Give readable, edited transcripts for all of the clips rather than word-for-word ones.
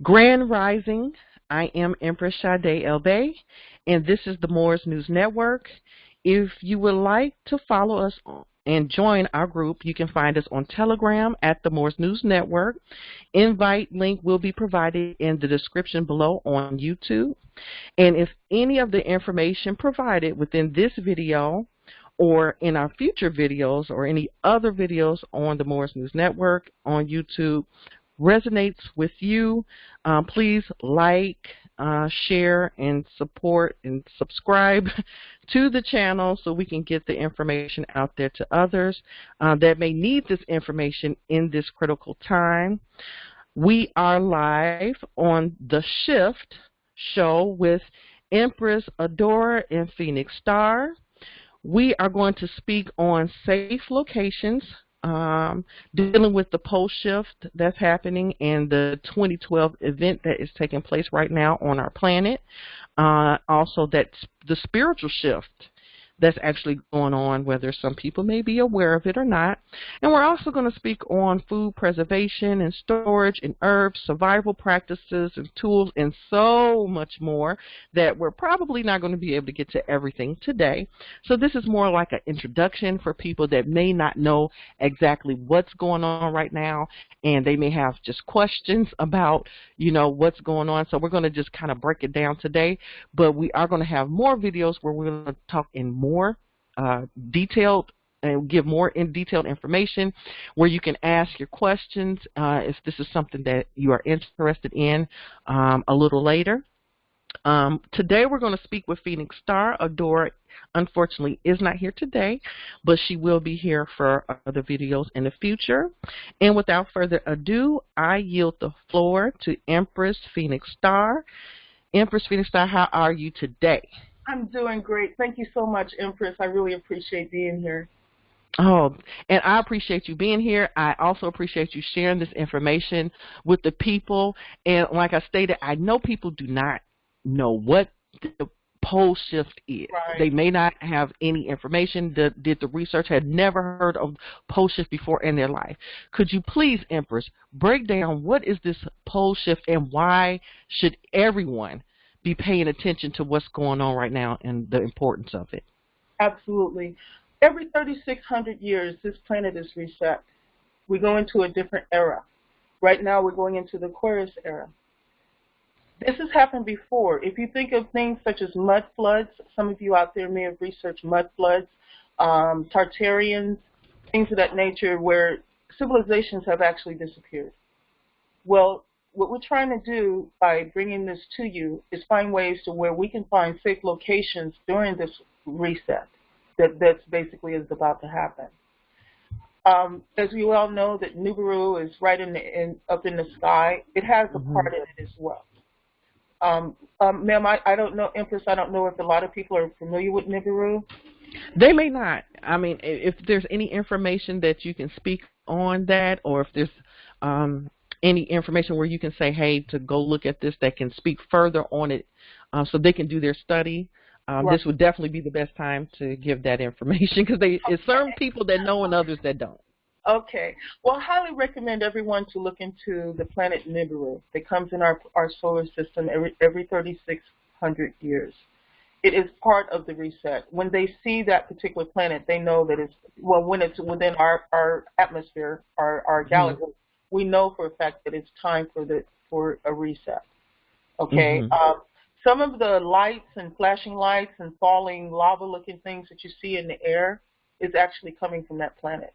Grand Rising, I am Empress Sade Elbay, and this is the Moors News Network. If you would like to follow us and join our group, you can find us on Telegram at the Moors News Network. Invite link will be provided in the description below on YouTube. And if any of the information provided within this video or in our future videos or any other videos on the Moors News Network on YouTube resonates with you, please like, share, and support and subscribe to the channel so we can get the information out there to others that may need this information in this critical time. We are live on The Shift show with Empress, Adaora, and Phoenix Star. We are going to speak on safe locations, dealing with the post shift that's happening and the 2012 event that is taking place right now on our planet. Also, that's the spiritual shift that's actually going on, whether some people may be aware of it or not. And we're also going to speak on food preservation and storage and herbs, survival practices and tools, and so much more that we're probably not going to be able to get to everything today. So this is more like an introduction for people that may not know exactly what's going on right now, and they may have just questions about, what's going on. So we're going to just kind of break it down today, but we are going to have more videos where we're going to talk in more detailed and give more detailed information where you can ask your questions if this is something that you are interested in a little later. Today we're going to speak with Phoenix Star. Adaora, unfortunately, is not here today, but she will be here for other videos in the future. And without further ado, I yield the floor to Empress Phoenix Star. Empress Phoenix Star, how are you today? I'm doing great. Thank you so much, Empress. I really appreciate being here. Oh, and I appreciate you being here. I also appreciate you sharing this information with the people. And like I stated, I know people do not know what the pole shift is. Right. They may not have any information, did the research, had never heard of pole shift before in their life. Could you please, Empress, break down what is this pole shift and why should everyone be paying attention to what's going on right now and the importance of it? Absolutely. Every 3,600 years, this planet is reset. We go into a different era. Right now, we're going into the Aquarius era. This has happened before. If you think of things such as mud floods, some of you out there may have researched mud floods, Tartarians, things of that nature where civilizations have actually disappeared. Well, what we're trying to do by bringing this to you is find ways to where we can find safe locations during this reset that's basically is about to happen. As we all know, that Nibiru is right up in the sky. It has a part in it as well. Ma'am, I don't know, Empress, I don't know if a lot of people are familiar with Nibiru. They may not. I mean, if there's any information that you can speak on that, or if there's any information where you can say, hey, to go look at this, that can speak further on it so they can do their study. Right. This would definitely be the best time to give that information because it's certain people that know and others that don't. Okay. Well, I highly recommend everyone to look into the planet Nibiru that comes in our solar system every 3,600 years. It is part of the reset. When they see that particular planet, they know that it's, well, when it's within our atmosphere, our galaxy, we know for a fact that it's time for a reset. Okay. Some of the lights and flashing lights and falling lava-looking things that you see in the air is actually coming from that planet.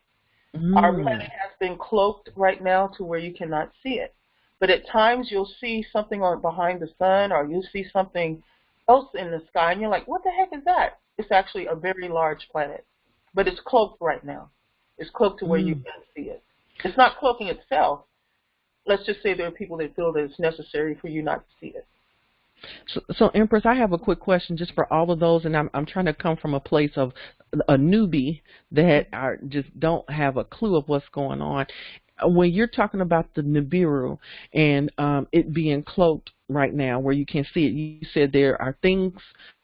Our planet has been cloaked right now to where you cannot see it. But at times you'll see something behind the sun, or you'll see something else in the sky, and you're like, what the heck is that? It's actually a very large planet. But it's cloaked right now. It's cloaked to where you can't see it. It's not cloaking itself. Let's just say there are people that feel that it's necessary for you not to see it. So Empress, I have a quick question just for all of those, and I'm trying to come from a place of a newbie that just don't have a clue of what's going on. When you're talking about the Nibiru and it being cloaked right now where you can't see it, you said there are things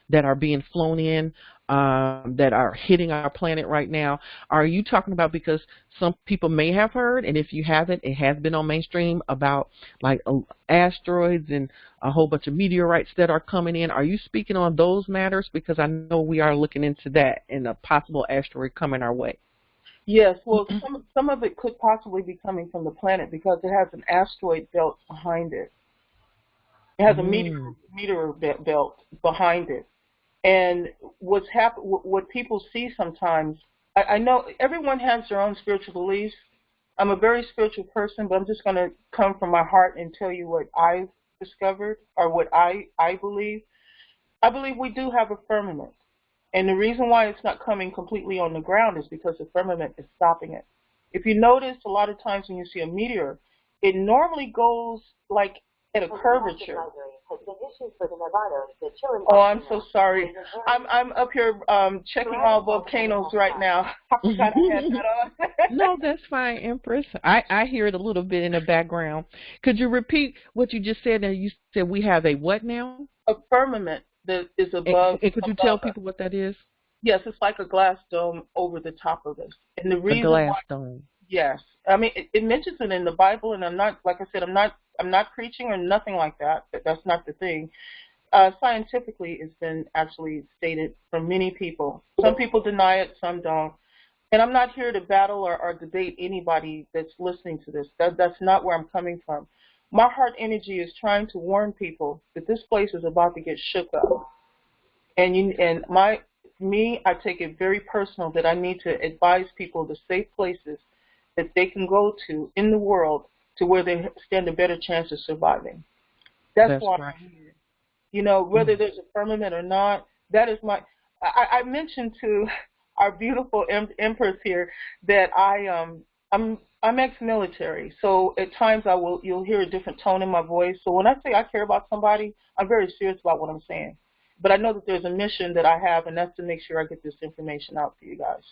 that are being flown in that are hitting our planet right now. Are you talking about, because some people may have heard, and if you haven't, it has been on mainstream about like asteroids and a whole bunch of meteorites that are coming in. Are you speaking on those matters? Because I know we are looking into that and a possible asteroid coming our way. Yes, well, some of it could possibly be coming from the planet because it has an asteroid belt behind it. It has a meteor belt behind it. And what people see sometimes, I know everyone has their own spiritual beliefs. I'm a very spiritual person, but I'm just going to come from my heart and tell you what I've discovered or what I believe. I believe we do have a firmament. And the reason why it's not coming completely on the ground is because the firmament is stopping it. If you notice, a lot of times when you see a meteor, it normally goes like at a curvature. Oh, I'm so sorry. I'm up here checking all volcanoes right now. I forgot I had that on. No, that's fine, Empress. I hear it a little bit in the background. Could you repeat what you just said? And you said we have a what now? A firmament that is above. And could you tell people what that is? Yes, it's like a glass dome over the top of us. And the reason a glass dome. Yes, I mean it mentions it in the Bible, and I'm not, like I said, I'm not preaching or nothing like that. That's not the thing. Scientifically, it's been actually stated from many people. Some people deny it, some don't. And I'm not here to battle or debate anybody that's listening to this. That's not where I'm coming from. My heart energy is trying to warn people that this place is about to get shook up. And I take it very personal that I need to advise people the safe places that they can go to in the world to where they stand a better chance of surviving. That's why right. I'm here. You know, whether there's a firmament or not, that is my. I mentioned to our beautiful Empress here that I'm ex-military, so at times you'll hear a different tone in my voice. So when I say I care about somebody, I'm very serious about what I'm saying. But I know that there's a mission that I have, and that's to make sure I get this information out to you guys.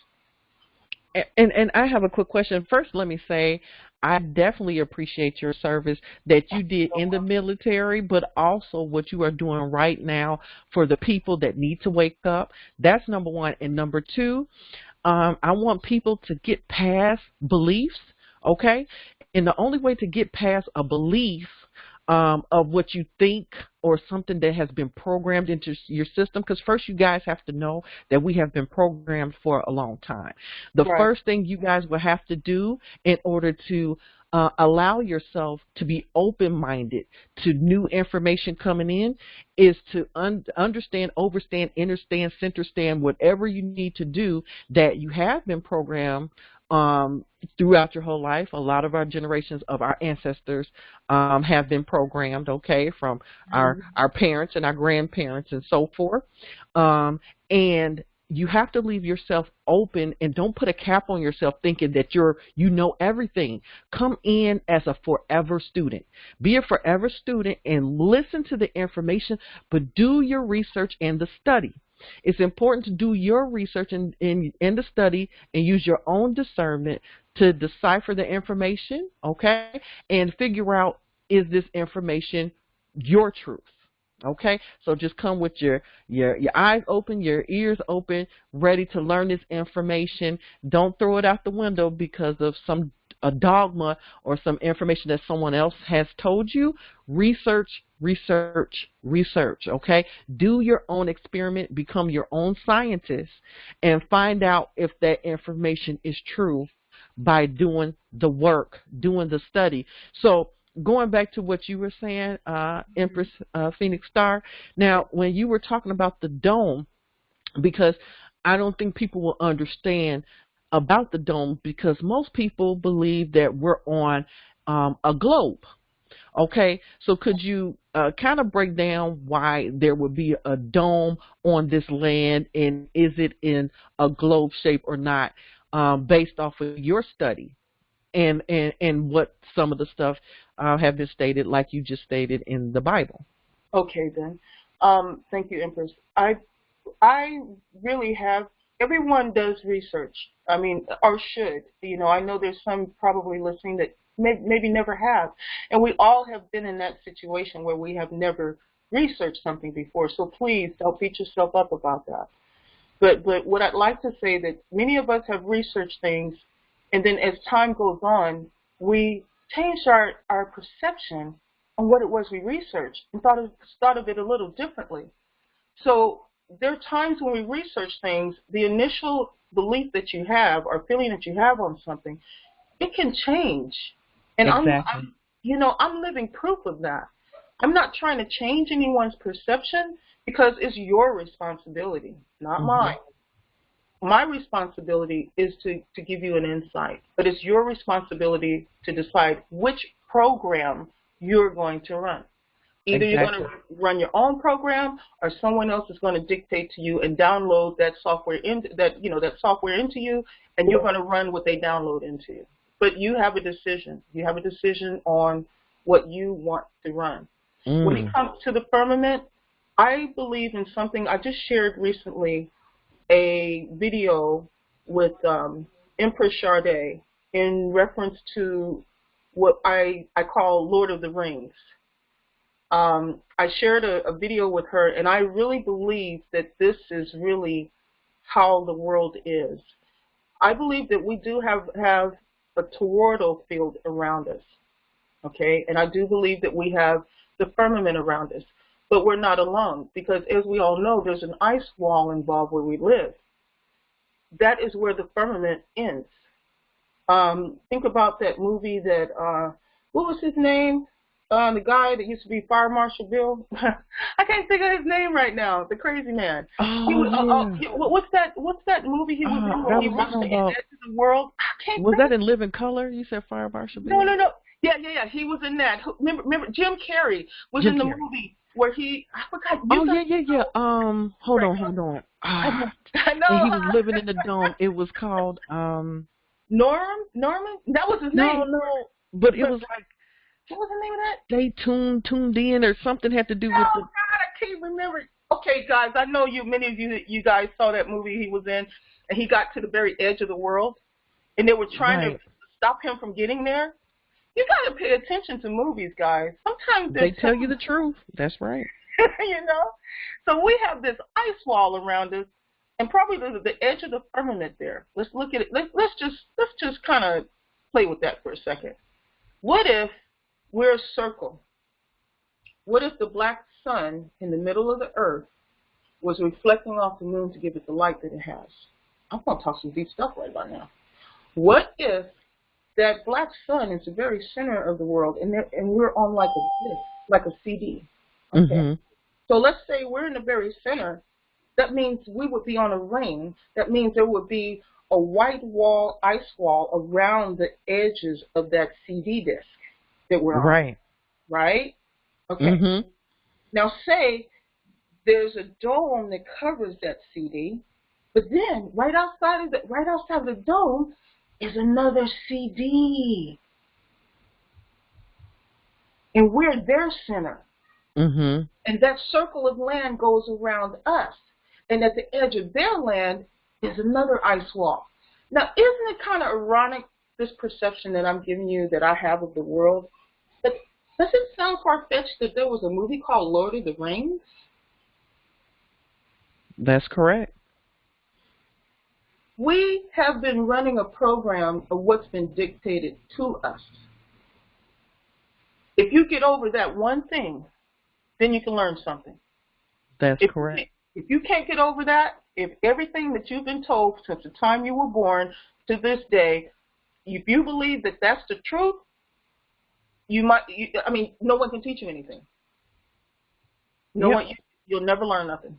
And I have a quick question. First, let me say I definitely appreciate your service that you did in the military, but also what you are doing right now for the people that need to wake up. That's number one. And number two, I want people to get past beliefs, okay? And the only way to get past a belief of what you think or something that has been programmed into your system, because first you guys have to know that we have been programmed for a long time. The first thing you guys will have to do in order to allow yourself to be open-minded to new information coming in is to understand, overstand, understand, center stand, whatever you need to do that you have been programmed throughout your whole life. A lot of our generations of our ancestors have been programmed, okay, from our parents and our grandparents and so forth. And you have to leave yourself open and don't put a cap on yourself thinking that you know everything. Come in as a forever student. Be a forever student and listen to the information, but do your research and the study. It's important to do your research in the study and use your own discernment to decipher the information, okay, and figure out, is this information your truth? Okay, so just come with your eyes open, your ears open, ready to learn this information. Don't throw it out the window because of a dogma or some information that someone else has told you. Research, research, research, okay? Do your own experiment, become your own scientist, and find out if that information is true by doing the work, doing the study. So going back to what you were saying, Empress Phoenix Star, now when you were talking about the dome, because I don't think people will understand about the dome, because most people believe that we're on a globe. Okay, so could you kind of break down why there would be a dome on this land, and is it in a globe shape or not, based off of your study and what some of the stuff have been stated, like you just stated in the Bible? Okay, then. Thank you, Empress. I really have. Everyone does research. I mean, or should. You know, I know there's some probably listening that maybe never have. And we all have been in that situation where we have never researched something before. So please don't beat yourself up about that. But what I'd like to say that many of us have researched things, and then as time goes on, we change our perception on what it was we researched and thought of it a little differently. So there are times when we research things, the initial belief that you have or feeling that you have on something, it can change. And Exactly. I'm living proof of that. I'm not trying to change anyone's perception because it's your responsibility, not mine. My responsibility is to give you an insight, but it's your responsibility to decide which program you're going to run. Either you're going to run your own program, or someone else is going to dictate to you and download that software into you, and you're going to run what they download into you. But you have a decision. You have a decision on what you want to run. When it comes to the firmament, I believe in something. I just shared recently a video with Empress in reference to what I call Lord of the Rings. I shared a video with her, and I really believe that this is really how the world is. I believe that we do have a toroidal field around us, okay? And I do believe that we have the firmament around us. But we're not alone, because as we all know, there's an ice wall involved where we live. That is where the firmament ends. Think about that movie that, what was his name? The guy that used to be Fire Marshal Bill. I can't think of his name right now. The crazy man. What's that movie he was in where he reached the edge of the world? Was that in Living Color? You said Fire Marshal Bill? No. Yeah. He was in that. Remember Jim Carrey was in the movie where I forgot. Yeah. Hold on. I know. And he was living in the dome. It was called Norman? That was his name. No. But it was like, what was the name of that? They tuned in or something had to do with God, I can't remember. Okay, guys, I know many of you guys saw that movie he was in, and he got to the very edge of the world, and they were trying to stop him from getting there. You got to pay attention to movies, guys. Sometimes they tell you the truth. That's right. So we have this ice wall around us, and probably the edge of the firmament there. Let's look at it. Let's just kind of play with that for a second. What if we're a circle? What if the black sun in the middle of the earth was reflecting off the moon to give it the light that it has? I'm going to talk some deep stuff right about now. What if that black sun is the very center of the world, and we're on like a CD? Okay. So let's say we're in the very center. That means we would be on a ring. That means there would be a white wall, ice wall around the edges of that CD disc that we're on. Right? Okay. Now say there's a dome that covers that CD, but then right outside of the dome is another CD, and we're their center. And that circle of land goes around us, and at the edge of their land is another ice wall. Now, isn't it kind of ironic, this perception that I'm giving you that I have of the world? But does it sound far-fetched that there was a movie called Lord of the Rings? That's correct. We have been running a program of what's been dictated to us. If you get over that one thing, then you can learn something. That's correct. If you can't get over that, if everything that you've been told since the time you were born to this day, if you believe that that's the truth, no one can teach you anything. You'll never learn nothing.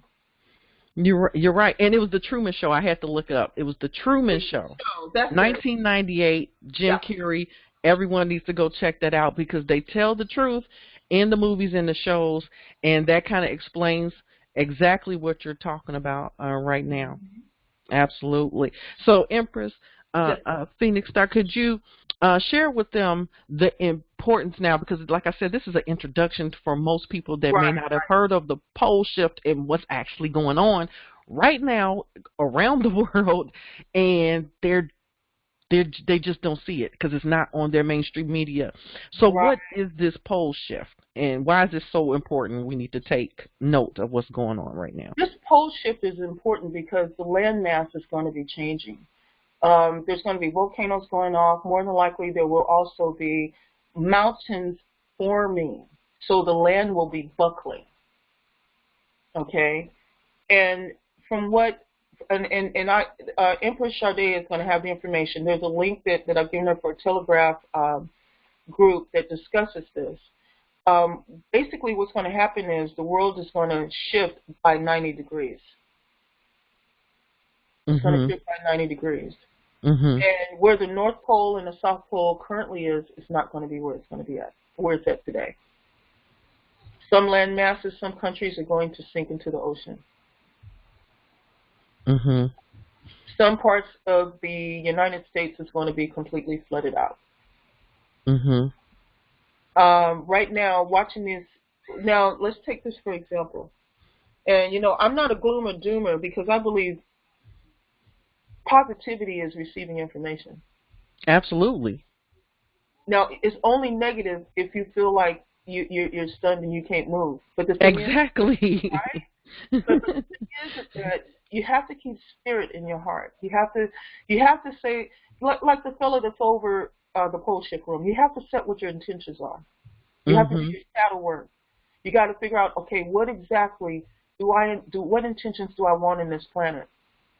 You're right. And it was the Truman Show. I had to look it up. It was the Truman Show. That's 1998, Jim Carrey. Everyone needs to go check that out because they tell the truth in the movies and the shows, and that kind of explains exactly what you're talking about right now. Absolutely. So, Empress, Phoenix Star, could you share with them the importance now, because like I said, this is an introduction for most people that may not have heard of the pole shift and what's actually going on right now around the world, and they're They just don't see it because it's not on their mainstream media. So Right. what is this pole shift, and why is this so important? We need to take note of what's going on right now. This pole shift is important because the land mass is going to be changing. There's going to be volcanoes going off. More than likely, there will also be mountains forming. So the land will be buckling. Okay? And from what, Empress Sade is going to have the information. There's a link that I've given her for a Telegraph group that discusses this. Basically, what's going to happen is the world is going to shift by 90 degrees. It's going to shift by 90 degrees. And where the North Pole and the South Pole currently is not going to be where it's going to be at, where it's at today. Some land masses, some countries are going to sink into the ocean. Some parts of the United States is going to be completely flooded out. Right now, watching this, now let's take this for example. And, you know, I'm not a gloomer doomer because I believe positivity is receiving information. Absolutely. Now, it's only negative if you feel like you're stunned and you can't move. But the thing exactly. Is, right? But the thing is that you have to keep spirit in your heart. You have to say, like the fellow that's over the pole shift room, you have to set what your intentions are. You have to do your shadow work. You got to figure out, okay, what exactly what intentions do I want in this planet?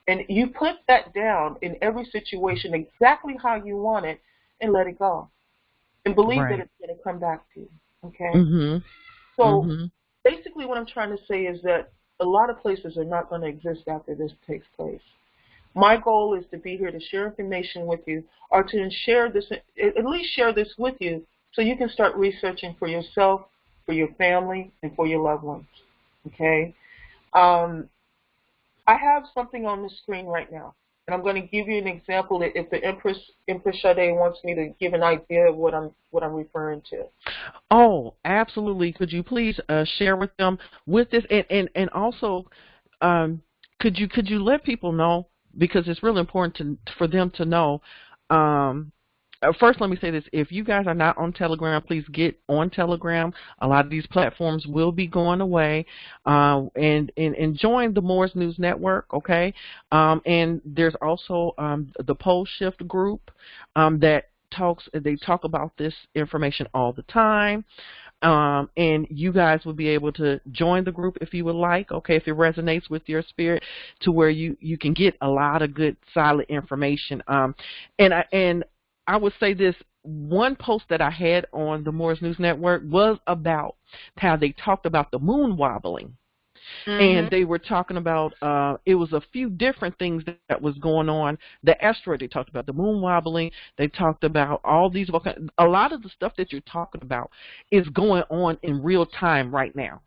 And you put that down in every situation exactly how you want it and let it go. And believe that it's going to come back to you. Okay? So basically what I'm trying to say is that a lot of places are not going to exist after this takes place. My goal is to be here to share information with you or to share this, at least share this with you so you can start researching for yourself, for your family, and for your loved ones. Okay? I have something on the screen right now, and I'm going to give you an example if the Empress Sade wants me to give an idea of what I'm referring to. Oh, absolutely. Could you please share with them with this, and also could you let people know, because it's really important for them to know. First, let me say this. If you guys are not on Telegram, please get on Telegram. A lot of these platforms will be going away. And join the Moore's News Network, okay? And there's also the Pole Shift group that they talk about this information all the time. And you guys will be able to join the group if you would like, okay, if it resonates with your spirit, to where you can get a lot of good, solid information. And I would say this, one post that I had on the Moore's News Network was about how they talked about the moon wobbling. And they were talking about, it was a few different things that was going on. The asteroid, they talked about the moon wobbling. They talked about all these volcanoes. A lot of the stuff that you're talking about is going on in real time right now.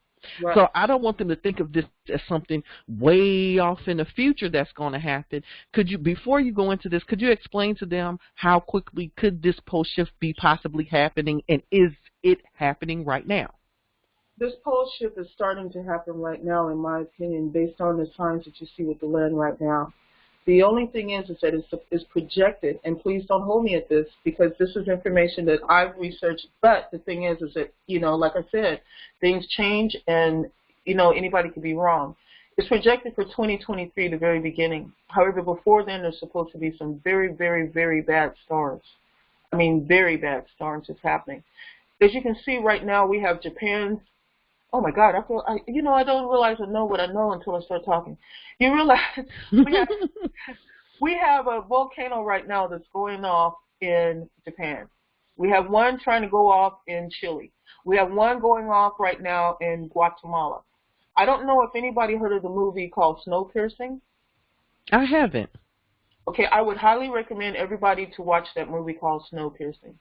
Right. So I don't want them to think of this as something way off in the future that's going to happen. Could you, before you go into this, could you explain to them how quickly could this pole shift be possibly happening, and is it happening right now? This pole shift is starting to happen right now, in my opinion, based on the signs that you see with the land right now. The only thing is that it's projected, and please don't hold me at this because this is information that I've researched. But the thing is that, you know, like I said, things change, and, you know, anybody could be wrong. It's projected for 2023, the very beginning. However, before then, there's supposed to be some very, very, very bad storms. I mean, very bad storms is happening. As you can see right now, we have Japan's. Oh my God! I don't realize I know what I know until I start talking. You realize we have a volcano right now that's going off in Japan. We have one trying to go off in Chile. We have one going off right now in Guatemala. I don't know if anybody heard of the movie called Snowpiercer. I haven't. Okay, I would highly recommend everybody to watch that movie called Snowpiercer.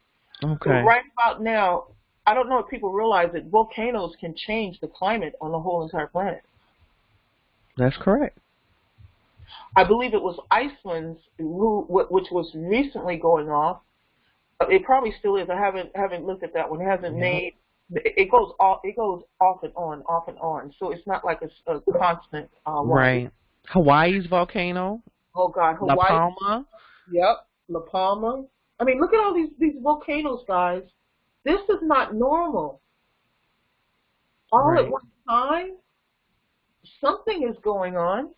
Okay. So right about now, I don't know if people realize that volcanoes can change the climate on the whole entire planet. That's correct. I believe it was Iceland's, which was recently going off. It probably still is. I haven't looked at that one. It hasn't made. It goes off and on. So it's not like a constant. Right. Hawaii's volcano. Oh God, Hawaii. La Palma. Yep. La Palma. I mean, look at all these volcanoes, guys. This is not normal. All at Right. one time, something is going on.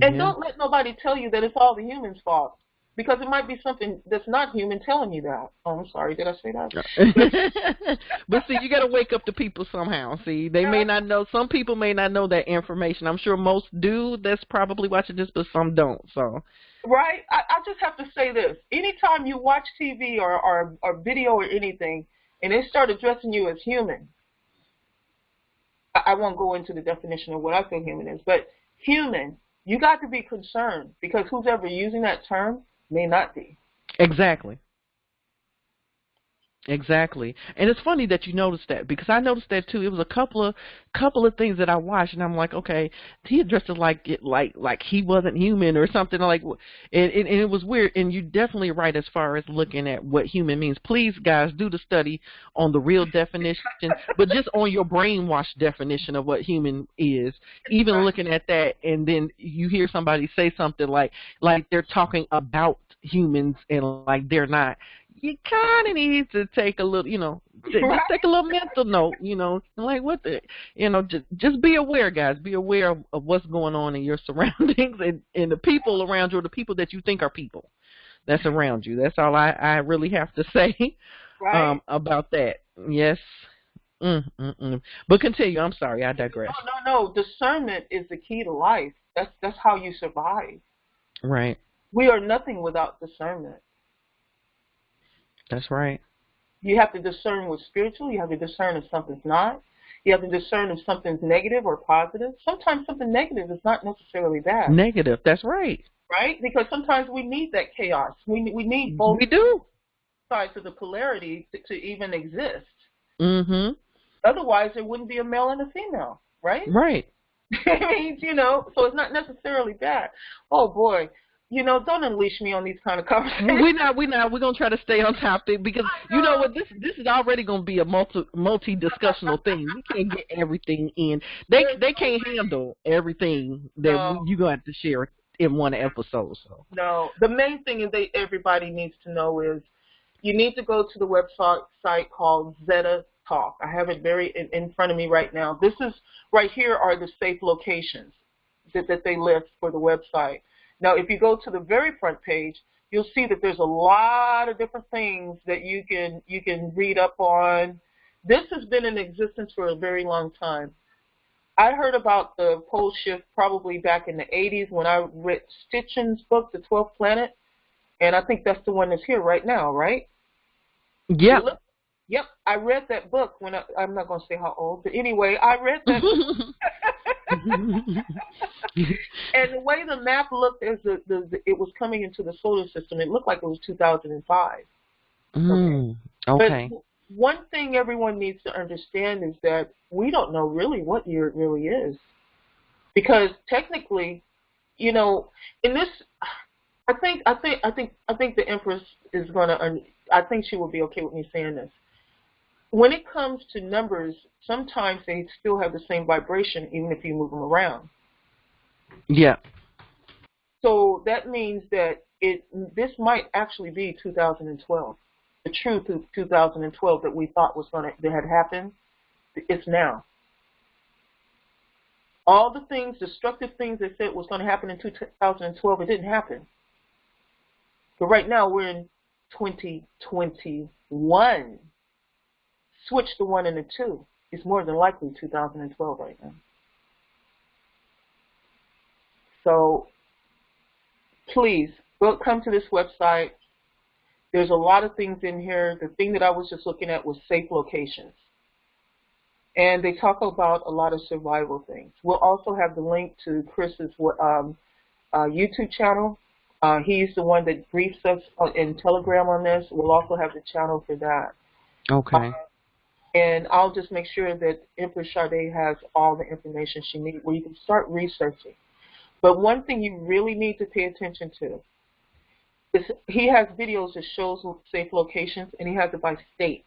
And Yeah. don't let nobody tell you that it's all the humans' fault. Because it might be something that's not human telling you that. Oh, I'm sorry. Did I say that? But see, you got to wake up the people somehow. See, they may not know. Some people may not know that information. I'm sure most do. That's probably watching this, but some don't. So. Right? I just have to say this. Anytime you watch TV or video or anything, and they start addressing you as human, I won't go into the definition of what I feel human is, but human, you got to be concerned because who's ever using that term may not be. Exactly. Exactly. And it's funny that you noticed that because I noticed that too. It was a couple of things that I watched and I'm like, okay, he addressed it like he wasn't human or something like and it was weird, and you're definitely right as far as looking at what human means. Please guys, do the study on the real definition, but just on your brainwashed definition of what human is. Even looking at that and then you hear somebody say something like they're talking about humans and like they're not. You kind of need to take a little, just take a little mental note, like what the, just be aware, guys. Be aware of what's going on in your surroundings and the people around you, or the people that you think are people that's around you. That's all I really have to say Right? about that. Yes. But continue. I'm sorry, I digress. No. Discernment is the key to life. That's how you survive. Right. We are nothing without discernment. That's right. You have to discern what's spiritual. You have to discern if something's not. You have to discern if something's negative or positive. Sometimes something negative is not necessarily bad. Negative. That's right. Right? Because sometimes we need that chaos. We need both We do. sides of the polarity to even exist. Mm-hmm. Otherwise, there wouldn't be a male and a female. Right? Right. I mean, so it's not necessarily bad. Oh, boy. Don't unleash me on these kind of conversations. We're not. We're gonna try to stay on topic because you know what, this is already gonna be a multi discussional thing. We can't get everything in. They can't handle everything that you're gonna have to share in one episode. So no, the main thing is everybody needs to know is you need to go to the website called Zeta Talk. I have it very in front of me right now. This is right here are the safe locations that they list for the website. Now, if you go to the very front page, you'll see that there's a lot of different things that you can read up on. This has been in existence for a very long time. I heard about the pole shift probably back in the 80s when I read Stitchen's book, The 12th Planet, and I think that's the one that's here right now, right? yep. Yep, I read that book when I'm not going to say how old, but anyway, I read that book. And the way the map looked as it was coming into the solar system, it looked like it was 2005. Okay. But one thing everyone needs to understand is that we don't know really what year it really is, because technically, in this, I think the Empress is going to. I think she will be okay with me saying this. When it comes to numbers, sometimes they still have the same vibration even if you move them around. Yeah. So that means that this might actually be 2012. The true 2012 that we thought that had happened, it's now. All the destructive things they said was going to happen in 2012, it didn't happen. But right now we're in 2021. Switch the 1 and the 2. It's more than likely 2012 right now. So please come to this website. There's a lot of things in here. The thing that I was just looking at was safe locations. And they talk about a lot of survival things. We'll also have the link to Chris's YouTube channel. He's the one that briefs us in Telegram on this. We'll also have the channel for that. Okay. And I'll just make sure that Empress Sade has all the information she needs where you can start researching. But one thing you really need to pay attention to is he has videos that shows safe locations, and he has it by state.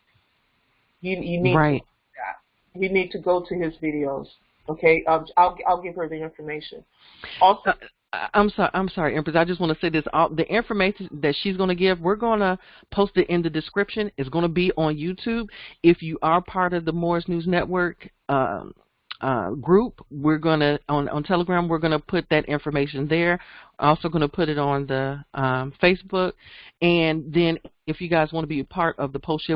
You need right. to do that. You need to go to his videos. Okay, I'll give her the information. Also, I'm sorry, Empress. I just want to say this. All the information that she's going to give, we're going to post it in the description. It's going to be on YouTube. If you are part of the Moore's News Network group, we're going to on Telegram. We're going to put that information there. Also going to put it on the Facebook, and then if you guys want to be a part of the post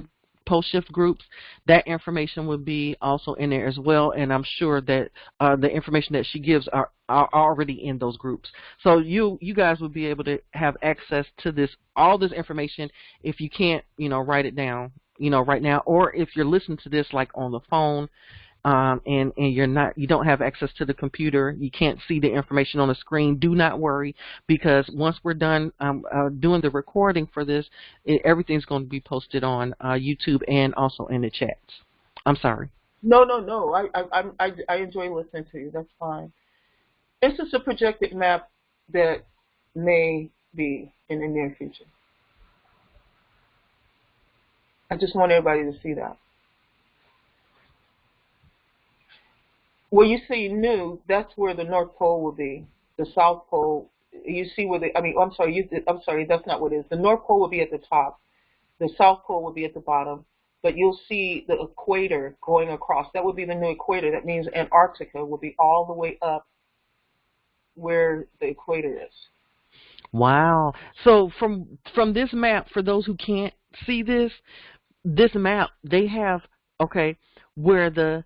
shift groups, that information will be also in there as well, and I'm sure that the information that she gives are already in those groups. So you guys will be able to have access to all this information if you can't, write it down, right now, or if you're listening to this like on the phone, and you don't have access to the computer, you can't see the information on the screen. Do not worry, because once we're done doing the recording for this, everything's going to be posted on YouTube and also in the chats. I'm sorry. No. I enjoy listening to you. That's fine. This is a projected map that may be in the near future. I just want everybody to see that. Where you see new, that's where the North Pole will be. The South Pole, you see where I'm sorry, that's not what it is. The North Pole will be at the top. The South Pole will be at the bottom. But you'll see the equator going across. That would be the new equator. That means Antarctica will be all the way up where the equator is. Wow. So from this map, for those who can't see this map, they have, where the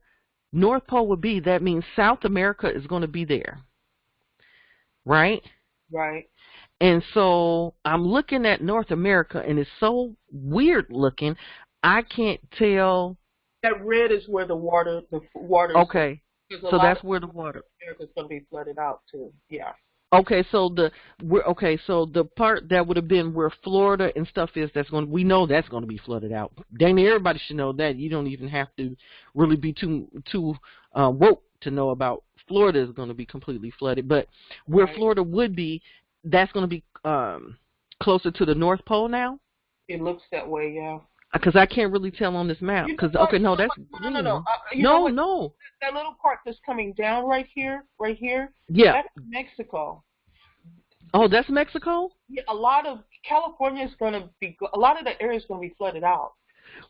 North Pole would be, that means South America is going to be there, right? Right. And so I'm looking at North America, and it's so weird looking. I can't tell. That red is where the water. Okay, so that's where the water. America is going to be flooded out too. Yeah. Okay, so the part that would have been where Florida and stuff is, we know that's going to be flooded out. Dang, everybody should know that. You don't even have to really be too woke to know about Florida is going to be completely flooded. But where Florida would be, that's going to be closer to the North Pole now. It looks that way, yeah. Because I can't really tell on this map. Because that's green. No. No. That little part that's coming down right here. Yeah. That's Mexico. Oh, that's Mexico? Yeah, a lot of California is going to be. A lot of the area is going to be flooded out.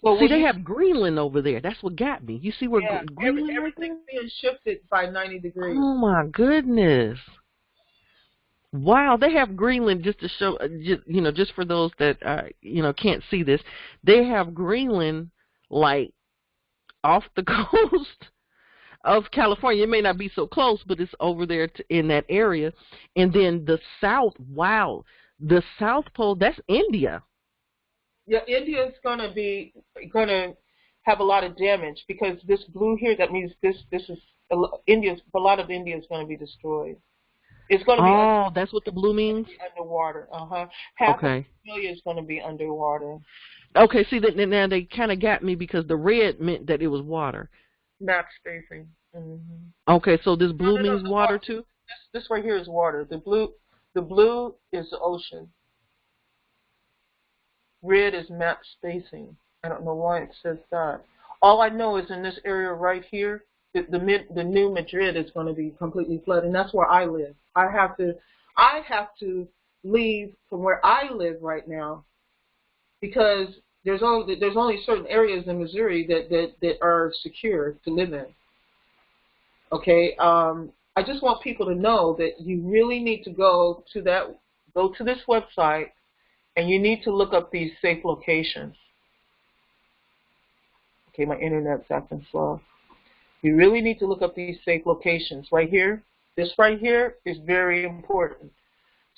Well, see, they have Greenland over there. That's what got me. You see where Greenland? Everything's being shifted by 90 degrees. Oh my goodness. Wow, they have Greenland, just to show, just for those that can't see this. They have Greenland like off the coast of California. It may not be so close, but it's over there in that area. And then the South, the South Pole, that's India. Yeah, India is going to have a lot of damage, because this blue here, that means this is a lot of India is going to be destroyed. It's going to be that's what the blue means? Underwater. Half of Australia is going to be underwater. Okay, see, now they kind of got me, because the red meant that it was water. Map spacing. Mm-hmm. Okay, so this blue means water too? This right here is water. The blue is the ocean. Red is map spacing. I don't know why it says that. All I know is in this area right here, the new Madrid is going to be completely flooded, and that's where I live. I have to leave from where I live right now, because there's only certain areas in Missouri that are secure to live in. Okay, I just want people to know that you really need to go to this website, and you need to look up these safe locations. Okay, my internet's acting slow. You really need to look up these safe locations right here. This right here is very important.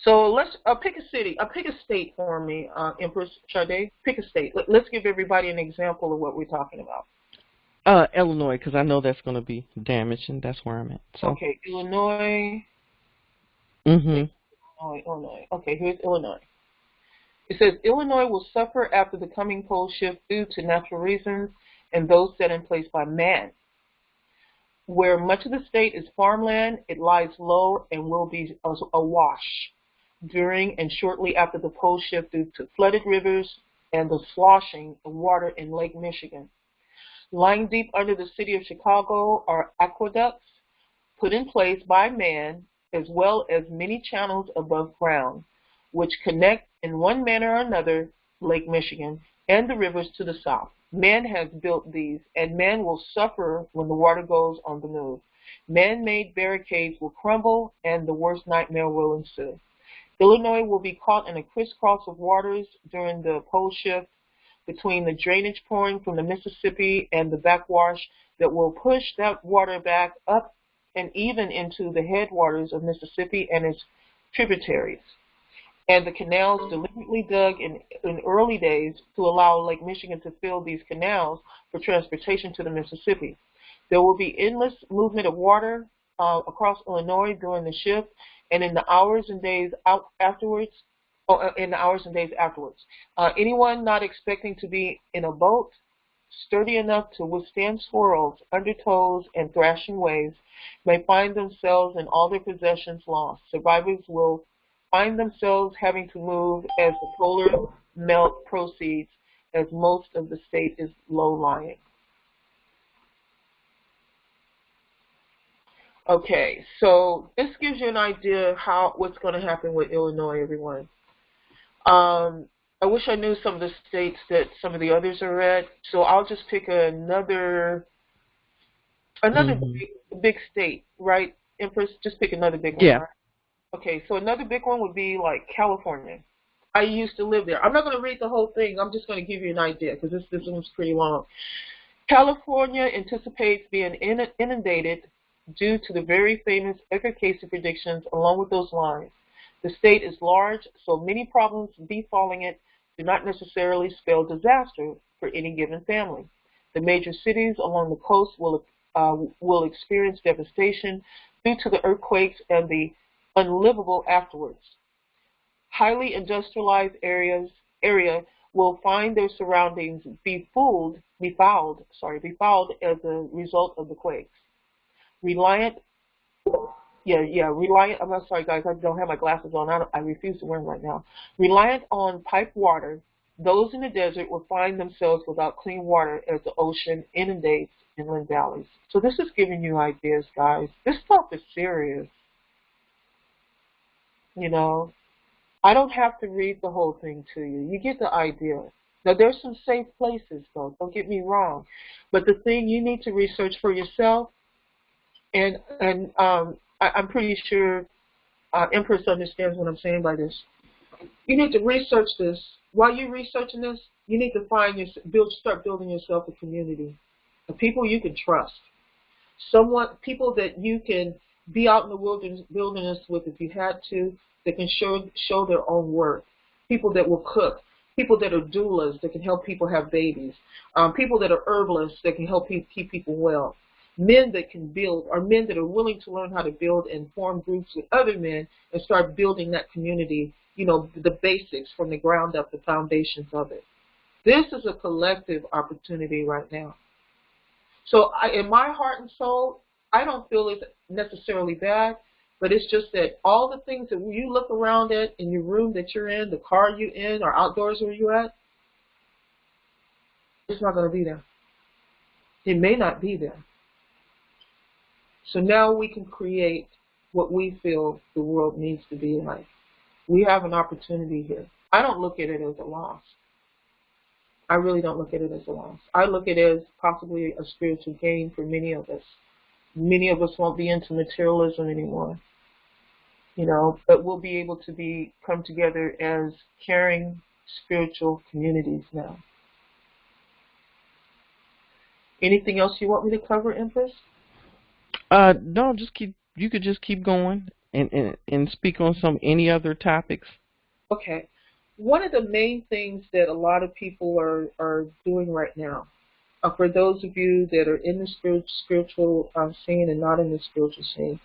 So let's pick a city. Pick a state for me, Empress Sade. Pick a state. Let's give everybody an example of what we're talking about. Illinois, because I know that's going to be damaged, and that's where I'm at. So. Okay, Illinois. Illinois. Okay, here's Illinois. It says, Illinois will suffer after the coming pole shift due to natural reasons and those set in place by man. Where much of the state is farmland, it lies low and will be awash during and shortly after the pole shift due to flooded rivers and the sloshing of water in Lake Michigan. Lying deep under the city of Chicago are aqueducts put in place by man as well as many channels above ground, which connect in one manner or another Lake Michigan and the rivers to the south. Man has built these, and man will suffer when the water goes on the move. Man-made barricades will crumble, and the worst nightmare will ensue. Illinois will be caught in a crisscross of waters during the pole shift between the drainage pouring from the Mississippi and the backwash that will push that water back up and even into the headwaters of Mississippi and its tributaries. And the canals deliberately dug in early days to allow Lake Michigan to fill these canals for transportation to the Mississippi. There will be endless movement of water across Illinois during the shift and in the hours and days afterwards. Anyone not expecting to be in a boat sturdy enough to withstand swirls, undertows, and thrashing waves may find themselves and all their possessions lost. Survivors will find themselves having to move as the polar melt proceeds, as most of the state is low-lying. Okay, so this gives you an idea of what's going to happen with Illinois, everyone. I wish I knew some of the states that some of the others are at, so I'll just pick another big state, right, Empress? Just pick another big one. Yeah. Right? Okay, so another big one would be like California. I used to live there. I'm not going to read the whole thing. I'm just going to give you an idea because this one's pretty long. California anticipates being inundated due to the very famous Edgar Cayce predictions along with those lines. The state is large, so many problems befalling it do not necessarily spell disaster for any given family. The major cities along the coast will experience devastation due to the earthquakes and the unlivable afterwards. Highly industrialized area will find their surroundings befouled as a result of the quakes. Reliant. I'm sorry, guys. I don't have my glasses on. I refuse to wear them right now. Reliant on piped water, those in the desert will find themselves without clean water as the ocean inundates inland valleys. So this is giving you ideas, guys. This stuff is serious. You know, I don't have to read the whole thing to you. You get the idea. Now, there's some safe places, though. Don't get me wrong. But the thing you need to research for yourself, and I'm pretty sure Empress understands what I'm saying by this. You need to research this. While you're researching this, you need to start building yourself a community of people you can trust. People that you can be out in the wilderness with if you had to, that can show their own worth. People that will cook. People that are doulas that can help people have babies. People that are herbalists that can help keep people well. Men that can build, or men that are willing to learn how to build and form groups with other men and start building that community, you know, the basics from the ground up, the foundations of it. This is a collective opportunity right now. So in my heart and soul, I don't feel it's necessarily bad, but it's just that all the things that you look around at in your room that you're in, the car you're in, or outdoors where you're at, it's not going to be there. It may not be there. So now we can create what we feel the world needs to be like. We have an opportunity here. I don't look at it as a loss. I really don't look at it as a loss. I look at it as possibly a spiritual gain for many of us. Many of us won't be into materialism anymore, you know, but we'll be able to come together as caring spiritual communities now. Anything else you want me to cover, Empress? No, you could just keep going and speak on any other topics. Okay. One of the main things that a lot of people are doing right now, for those of you that are in the spiritual scene and not in the spiritual scene,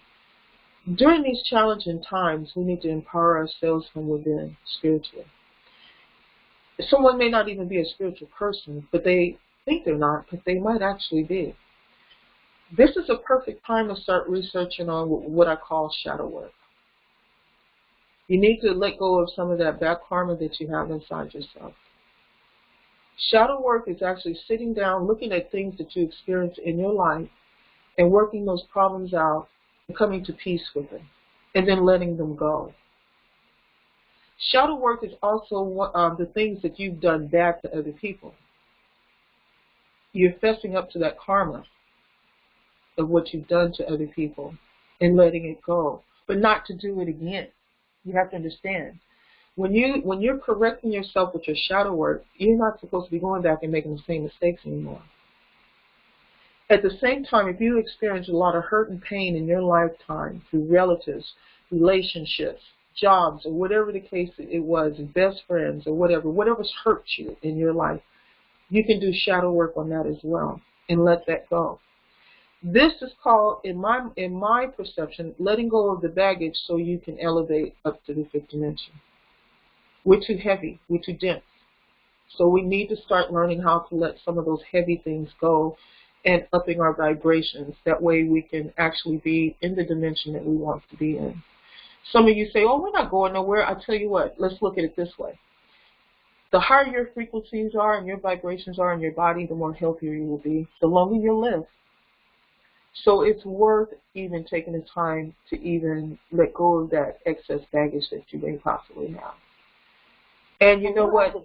during these challenging times, we need to empower ourselves from within spiritually. Someone may not even be a spiritual person, but they think they're not, but they might actually be. This is a perfect time to start researching on what I call shadow work. You need to let go of some of that bad karma that you have inside yourself. Shadow work is actually sitting down, looking at things that you experience in your life and working those problems out and coming to peace with them. and then letting them go. Shadow work is also the things that you've done back to other people. You're fessing up to that karma of what you've done to other people and letting it go, but not to do it again. You have to understand. When you're correcting yourself with your shadow work, you're not supposed to be going back and making the same mistakes anymore. At the same time, if you experience a lot of hurt and pain in your lifetime through relatives, relationships, jobs, or whatever the case it was, best friends or whatever's hurt you in your life, you can do shadow work on that as well and let that go. This is called, in my perception, letting go of the baggage so you can elevate up to the fifth dimension. We're too heavy. We're too dense. So we need to start learning how to let some of those heavy things go and upping our vibrations. That way we can actually be in the dimension that we want to be in. Some of you say, oh, we're not going nowhere. I tell you what, let's look at it this way. The higher your frequencies are and your vibrations are in your body, the more healthier you will be, the longer you'll live. So it's worth even taking the time to even let go of that excess baggage that you may possibly have. And you know what?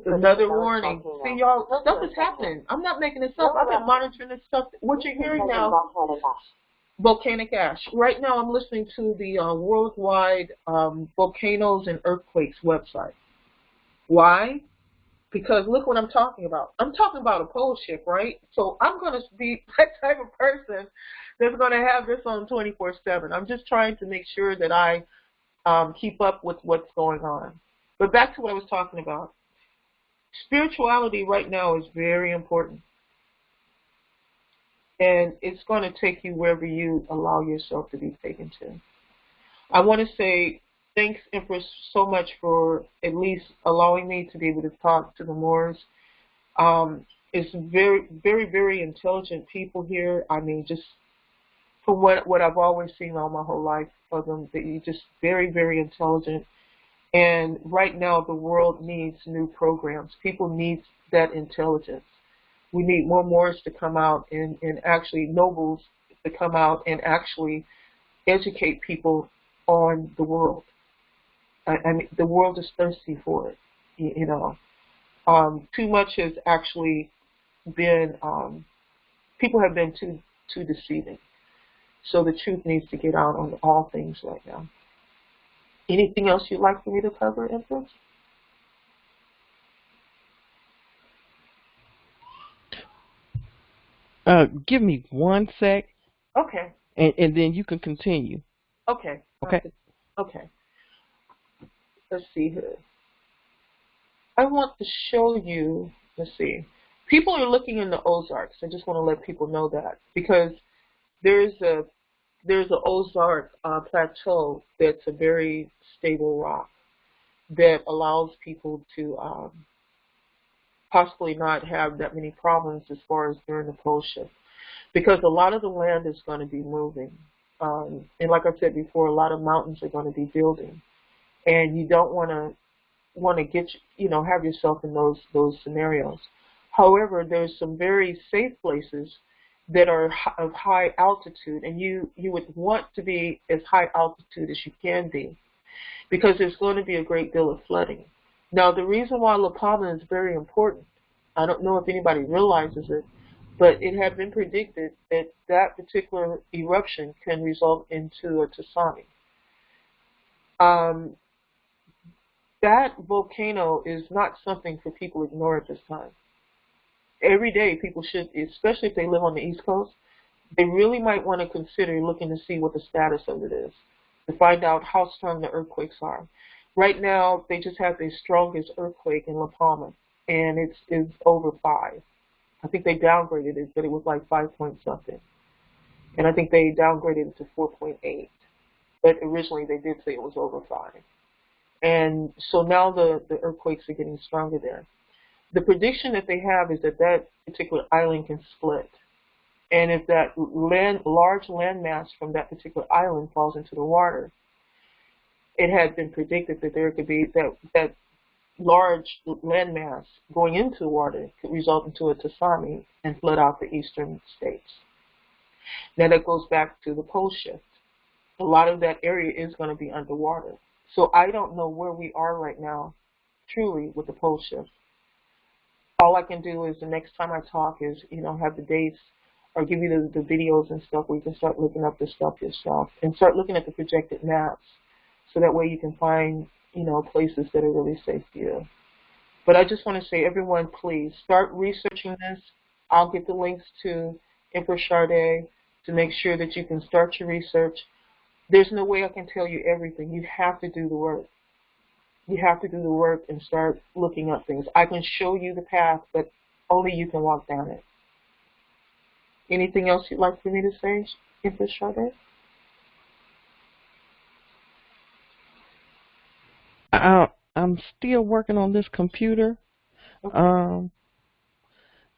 Another warning. See, y'all, stuff is happening. I'm not making this up. I've been monitoring this stuff. What you're hearing now, volcanic ash. Right now I'm listening to the worldwide Volcanoes and Earthquakes website. Why? Because look what I'm talking about. I'm talking about a pole shift, right? So I'm going to be that type of person that's going to have this on 24/7. I'm just trying to make sure that I keep up with what's going on. But back to what I was talking about. Spirituality right now is very important. And it's going to take you wherever you allow yourself to be taken to. I want to say thanks, Empress, so much for at least allowing me to be able to talk to the Moors. It's very, very, very intelligent people here. I mean, just from what I've always seen all my whole life of them, they're just very, very intelligent. And right now the world needs new programs. People need that intelligence. We need more Moors to come out and actually nobles to come out and actually educate people on the world. I mean, the world is thirsty for it, you know. Too much has actually been, people have been too deceiving. So the truth needs to get out on all things right now. Anything else you'd like for me to cover, Empress? Give me 1 sec. Okay. And then you can continue. Okay. Okay. Okay. Let's see here. I want to show you, let's see. People are looking in the Ozarks. I just want to let people know that because there's an Ozark plateau that's a very stable rock that allows people to possibly not have that many problems as far as during the pole shift, because a lot of the land is going to be moving. And like I said before, a lot of mountains are going to be building, and you don't want to get, have yourself in those scenarios. However, there's some very safe places that are of high altitude, and you would want to be as high altitude as you can be, because there's going to be a great deal of flooding. Now, the reason why La Palma is very important, I don't know if anybody realizes it, but it had been predicted that that particular eruption can result into a tsunami. That volcano is not something for people to ignore at this time. Every day people should, especially if they live on the East Coast, they really might want to consider looking to see what the status of it is, to find out how strong the earthquakes are. Right now, they just have the strongest earthquake in La Palma, and it's over 5. I think they downgraded it, but it was like 5 point something. And I think they downgraded it to 4.8. But originally they did say it was over 5. And so now the earthquakes are getting stronger there. The prediction that they have is that that particular island can split. And if that large landmass from that particular island falls into the water, it had been predicted that there could be that large landmass going into the water could result into a tsunami and flood out the eastern states. Now that goes back to the pole shift. a lot of that area is going to be underwater. So I don't know where we are right now, truly, with the pole shift. All I can do is the next time I talk is, have the dates or give you the videos and stuff where you can start looking up this stuff yourself and start looking at the projected maps so that way you can find, places that are really safe for you. But I just want to say, everyone, please start researching this. I'll get the links to Empress Sade to make sure that you can start your research. There's no way I can tell you everything. You have to do the work. You have to do the work and start looking up things. I can show you the path, but only you can walk down it. Anything else you'd like for me to say, Empress Sade? I'm still working on this computer, Okay.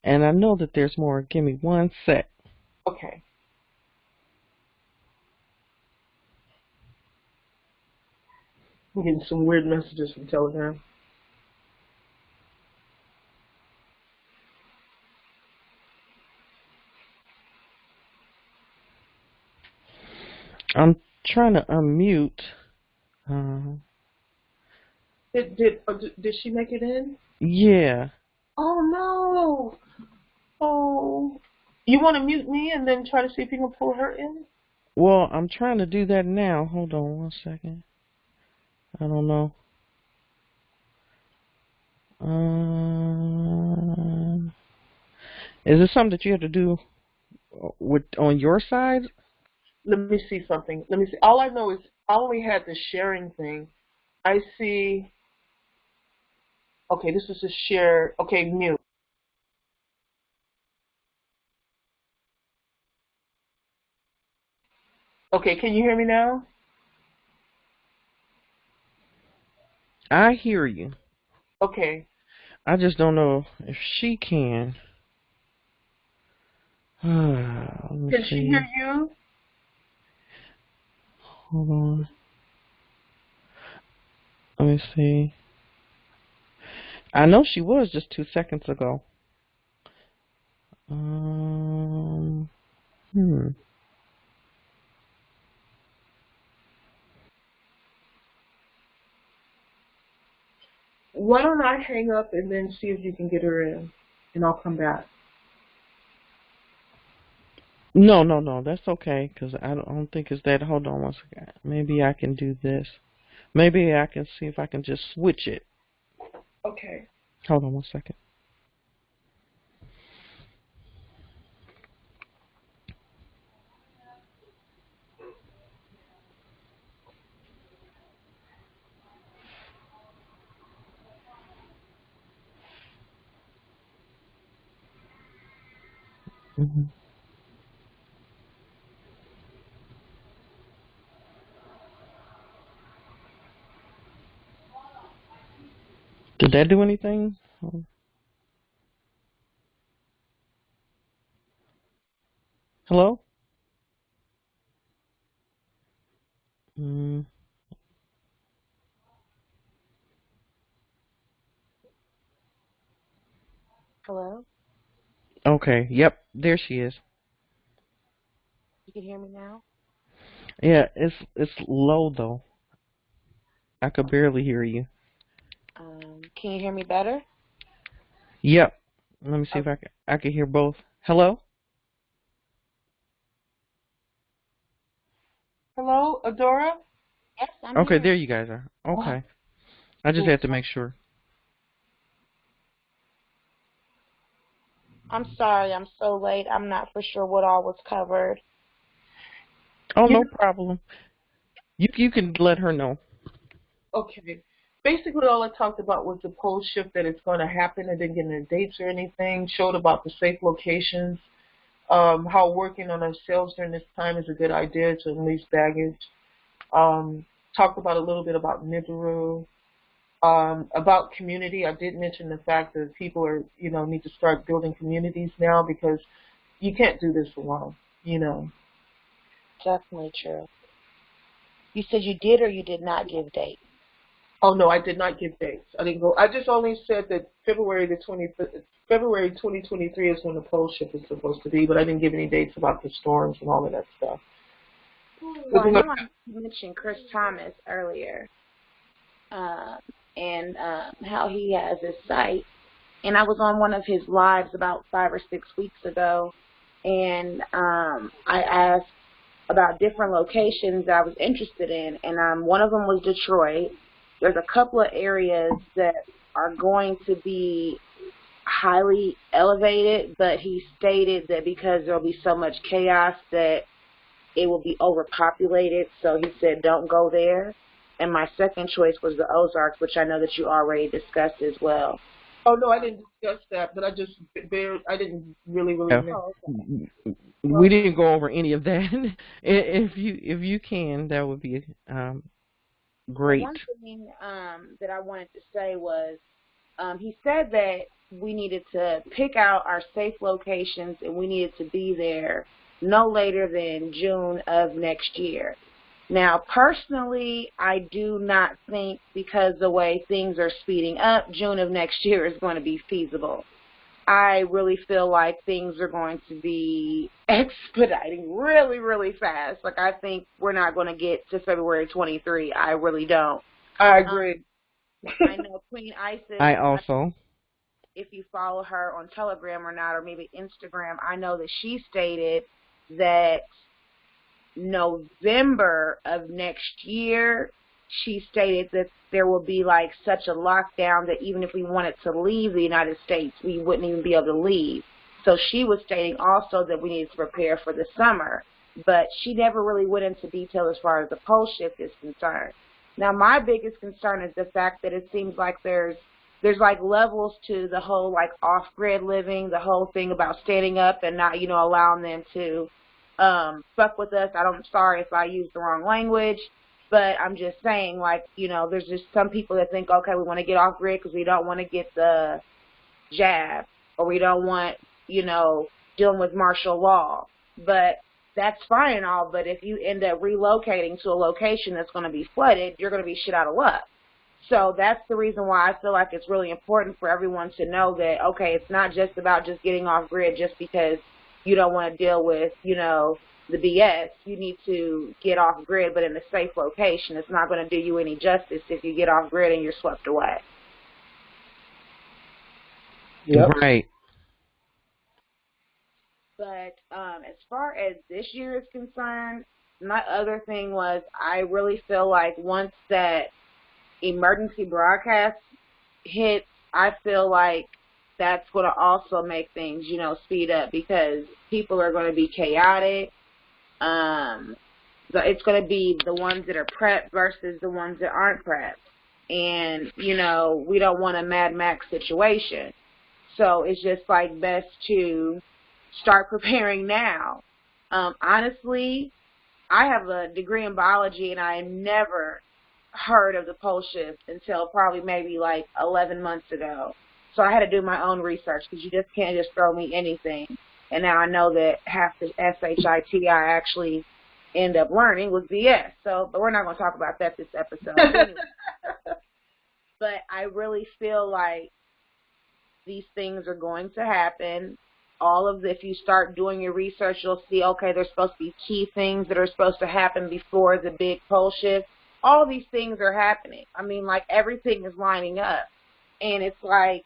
and I know that there's more. Give me one sec. Okay. I'm getting some weird messages from Telegram. I'm trying to unmute. Did she make it in? Yeah. Oh no! Oh, you want to mute me and then try to see if you can pull her in? Well, I'm trying to do that now. Hold on one second. I don't know. Is it something that you have to do on your side? Let me see something. Let me see. All I know is I only had the sharing thing. I see. Okay, this is a share. Okay, mute. Okay, can you hear me now? I hear you. Okay. I just don't know if she can. Let me Can see. she hear you? Hold on. Let me see. I know she was just 2 seconds ago. Why don't I hang up and then see if you can get her in, and I'll come back. No. That's okay, because I don't think it's that. Hold on one second. Maybe I can do this. Maybe I can see if I can just switch it. Okay. Hold on one second. Did that do anything? Hello? Hello? Okay. Yep. There she is. You can hear me now? Yeah. It's low though. I could barely hear you. Can you hear me better? Yep. Let me see if I can hear both. Hello? Hello, Adaora? Yes, I'm Okay, here. there you guys are. Okay. I just had to make sure. I'm sorry, I'm so late. I'm not for sure what all was covered. Oh, no problem. You can let her know. Okay. Basically, all I talked about was the pole shift that it's going to happen. I didn't get any dates or anything. Showed about the safe locations, how working on ourselves during this time is a good idea to unleash baggage. Talked about a little bit about Nibiru. About community, I did mention the fact that people are, need to start building communities now because you can't do this alone. Definitely true. You said you did or you did not give dates? Oh no, I did not give dates. I didn't go. I just only said that February 2023 is when the pole shift is supposed to be, but I didn't give any dates about the storms and all of that stuff. Well, I know I mentioned Chris Thomas earlier, and how he has his site. And I was on one of his lives about 5 or 6 weeks ago, and I asked about different locations that I was interested in, and one of them was Detroit. There's a couple of areas that are going to be highly elevated, but he stated that because there'll be so much chaos that it will be overpopulated, so he said don't go there. And my second choice was the Ozarks, which I know that you already discussed as well. Oh no, I didn't discuss that, but I didn't really Yeah. know. We didn't go over any of that. If you can, that would be great. One thing that I wanted to say was he said that we needed to pick out our safe locations and we needed to be there no later than June of next year. Now, personally, I do not think, because the way things are speeding up, June of next year is going to be feasible. I really feel like things are going to be expediting really, really fast. Like, I think we're not going to get to February 23. I really don't. I agree. I know Queen Isis. I also. If you follow her on Telegram or not, or maybe Instagram, I know that she stated that November of next year, she stated that there will be like such a lockdown that even if we wanted to leave the United States, we wouldn't even be able to leave. So she was stating also that we needed to prepare for the summer, but she never really went into detail as far as the pole shift is concerned. Now, my biggest concern is the fact that it seems like there's like levels to the whole like off-grid living, the whole thing about standing up and not, allowing them to fuck with us. I'm sorry if I used the wrong language, but I'm just saying, like, there's just some people that think, okay, we want to get off grid because we don't want to get the jab, or we don't want, dealing with martial law. But that's fine and all, but if you end up relocating to a location that's going to be flooded, you're going to be shit out of luck. So that's the reason why I feel like it's really important for everyone to know that, okay, it's not just about just getting off grid just because you don't want to deal with, the BS. You need to get off grid, but in a safe location. It's not going to do you any justice if you get off grid and you're swept away. Yep. Right. But as far as this year is concerned, my other thing was I really feel like once that emergency broadcast hits, I feel like that's going to also make things, speed up, because people are going to be chaotic. It's going to be the ones that are prepped versus the ones that aren't prepped. And, we don't want a Mad Max situation. So it's just like best to start preparing now. Honestly, I have a degree in biology and I never heard of the pole shift until probably maybe like 11 months ago. So I had to do my own research because you just can't just throw me anything. And now I know that half the SHIT I actually end up learning was BS. So, but we're not going to talk about that this episode. Anyway. But I really feel like these things are going to happen. If you start doing your research, you'll see, okay, there's supposed to be key things that are supposed to happen before the big pole shift. All these things are happening. I mean, like, everything is lining up. And it's like,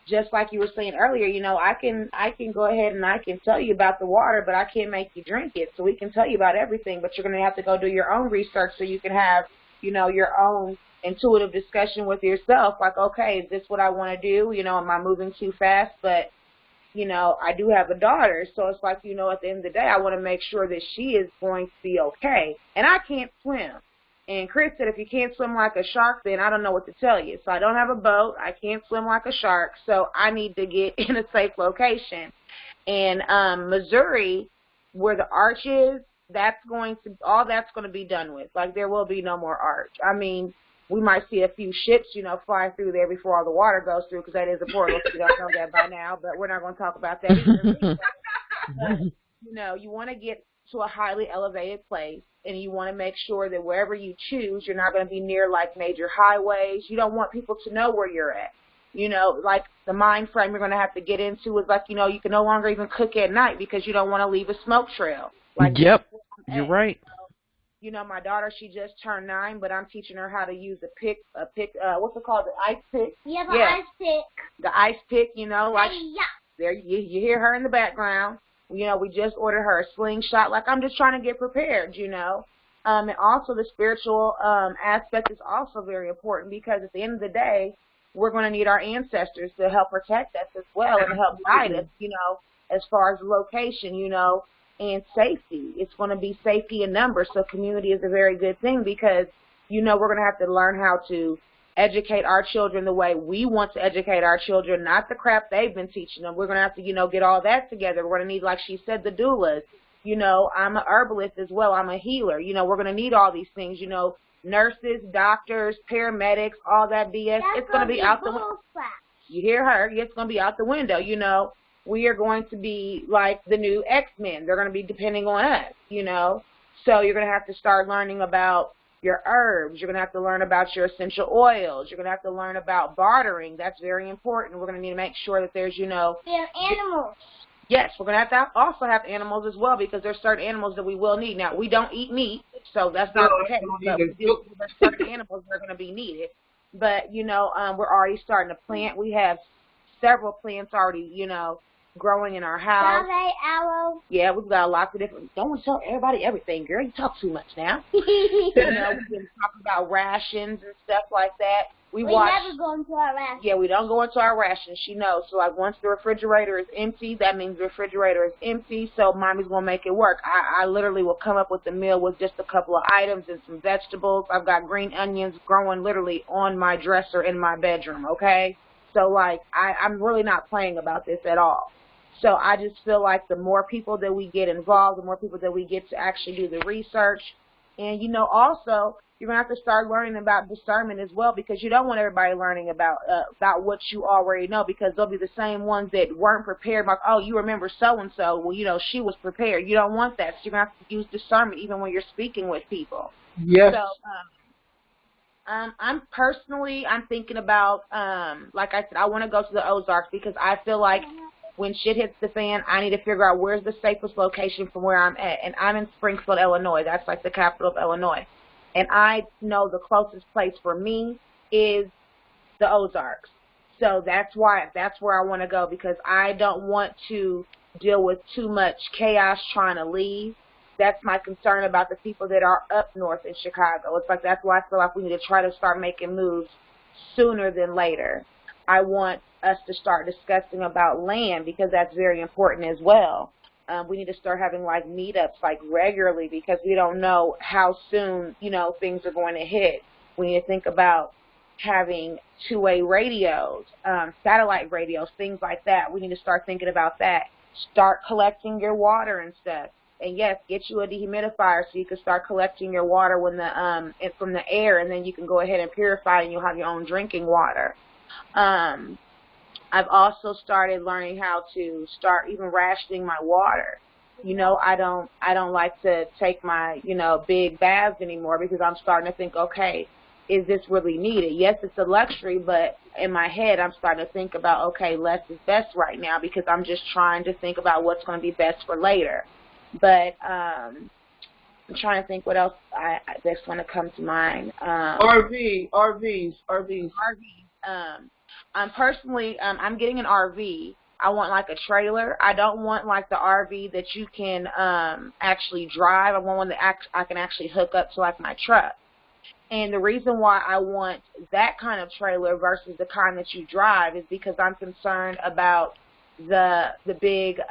just like you were saying earlier, I can go ahead and I can tell you about the water, but I can't make you drink it. So we can tell you about everything, but you're going to have to go do your own research so you can have, your own intuitive discussion with yourself. Like, okay, is this what I want to do? Am I moving too fast? But, I do have a daughter. So it's like, at the end of the day, I want to make sure that she is going to be okay. And I can't swim. And Chris said, if you can't swim like a shark, then I don't know what to tell you. So I don't have a boat. I can't swim like a shark. So I need to get in a safe location. And Missouri, where the arch is, all that's going to be done with. Like, there will be no more arch. I mean, we might see a few ships, fly through there before all the water goes through, because that is a portal. So you don't know that by now, but we're not going to talk about that either. But, you want to get to a highly elevated place, and you want to make sure that wherever you choose, you're not going to be near, like, major highways. You don't want people to know where you're at. Like, the mind frame you're going to have to get into is, like, you can no longer even cook at night because you don't want to leave a smoke trail. Like, yep, you're right. So You know, my daughter, she just turned 9, but I'm teaching her how to use what's it called, the ice pick? Yeah, the ice pick. The ice pick, you know, like, Yeah. there, you hear her in the background. You know, we just ordered her a slingshot. Like, I'm just trying to get prepared, you know. And also the spiritual aspect is also very important, because at the end of the day, we're going to need our ancestors to help protect us as well and help guide us, you know, as far as location, you know, and safety. It's going to be safety in numbers. So community is a very good thing, because, you know, we're going to have to learn how to educate our children the way we want to educate our children, not the crap they've been teaching them. We're going to have to, you know, get all that together. We're going to need, like she said, the doulas. You know, I'm an herbalist as well. I'm a healer. You know, we're going to need all these things, you know, nurses, doctors, paramedics, all that BS. It's going to be out the window. You hear her? It's going to be out the window. You know, we are going to be like the new X-Men. They're going to be depending on us, you know. So you're going to have to start learning about your herbs. You're going to have to learn about your essential oils. You're going to have to learn about bartering. That's very important. We're going to need to make sure that there's, you know, animals. Yes, we're going to have also have animals as well, because there's certain animals that we will need. Now, we don't eat meat, so that's not the case, but there's certain animals that are going to be needed. But, you know, we're already starting to plant. We have several plants already, you know, growing in our house. Aloe. Yeah, we've got lots of different. Don't tell everybody everything, girl. You talk too much now. You know, we've been talking about rations and stuff like that. We never go into our rations. Yeah, we don't go into our rations. She knows. So, like, once the refrigerator is empty, that means the refrigerator is empty, so Mommy's going to make it work. I literally will come up with the meal with just a couple of items and some vegetables. I've got green onions growing literally on my dresser in my bedroom, okay? So, like, I'm really not playing about this at all. So I just feel like the more people that we get involved, the more people that we get to actually do the research. And, you know, also, you're going to have to start learning about discernment as well, because you don't want everybody learning about what you already know, because they'll be the same ones that weren't prepared. Like, oh, you remember so-and-so. Well, you know, she was prepared. You don't want that. So you're going to have to use discernment even when you're speaking with people. Yes. So I'm thinking about, like I said, I want to go to the Ozarks, because I feel like when shit hits the fan, I need to figure out where's the safest location from where I'm at. And I'm in Springfield, Illinois. That's like the capital of Illinois. And I know the closest place for me is the Ozarks. So that's where I want to go, because I don't want to deal with too much chaos trying to leave. That's my concern about the people that are up north in Chicago. It's like, that's why I feel like we need to try to start making moves sooner than later. I want us to start discussing about land, because that's very important as well. We need to start having, like, meetups, like, regularly, because we don't know how soon, you know, things are going to hit. We need to think about having two-way radios, satellite radios, things like that. We need to start thinking about that. Start collecting your water and stuff. And, yes, get you a dehumidifier so you can start collecting your water when from the air, and then you can go ahead and purify, and you'll have your own drinking water. I've also started learning how to start even rationing my water. You know, I don't like to take my, you know, big baths anymore, because I'm starting to think, okay, is this really needed? Yes, it's a luxury, but in my head I'm starting to think about, okay, less is best right now, because I'm just trying to think about what's going to be best for later. But I'm trying to think what else that's going to come to mind. RVs. I'm getting an RV. I want like a trailer. I don't want like the RV that you can actually drive. I want one that I can actually hook up to like my truck. And the reason why I want that kind of trailer versus the kind that you drive is because I'm concerned about the big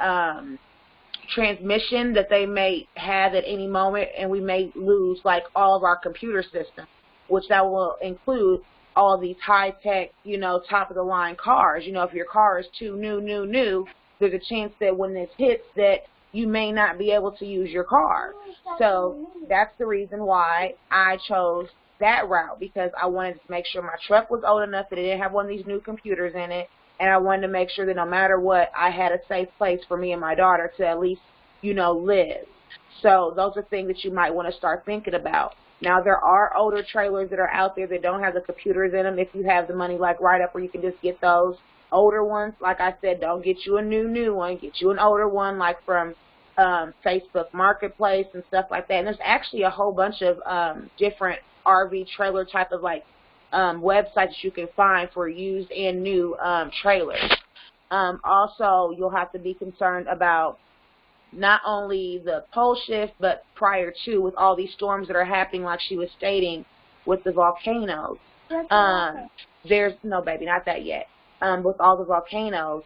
transmission that they may have at any moment, and we may lose like all of our computer systems, which that will include all these high-tech, you know, top-of-the-line cars. You know, if your car is too new, there's a chance that when this hits that you may not be able to use your car. So that's the reason why I chose that route, because I wanted to make sure my truck was old enough that it didn't have one of these new computers in it, and I wanted to make sure that no matter what, I had a safe place for me and my daughter to at least, you know, live. So those are things that you might want to start thinking about. Now, there are older trailers that are out there that don't have the computers in them. If you have the money, like, right up where you can just get those older ones. Like I said, don't get you a new one. Get you an older one, like from Facebook Marketplace and stuff like that. And there's actually a whole bunch of different RV trailer type of like websites you can find for used and new trailers. Also, you'll have to be concerned about not only the pole shift, but prior to, with all these storms that are happening, like she was stating, with the volcanoes. There's, no baby, not that yet. With all the volcanoes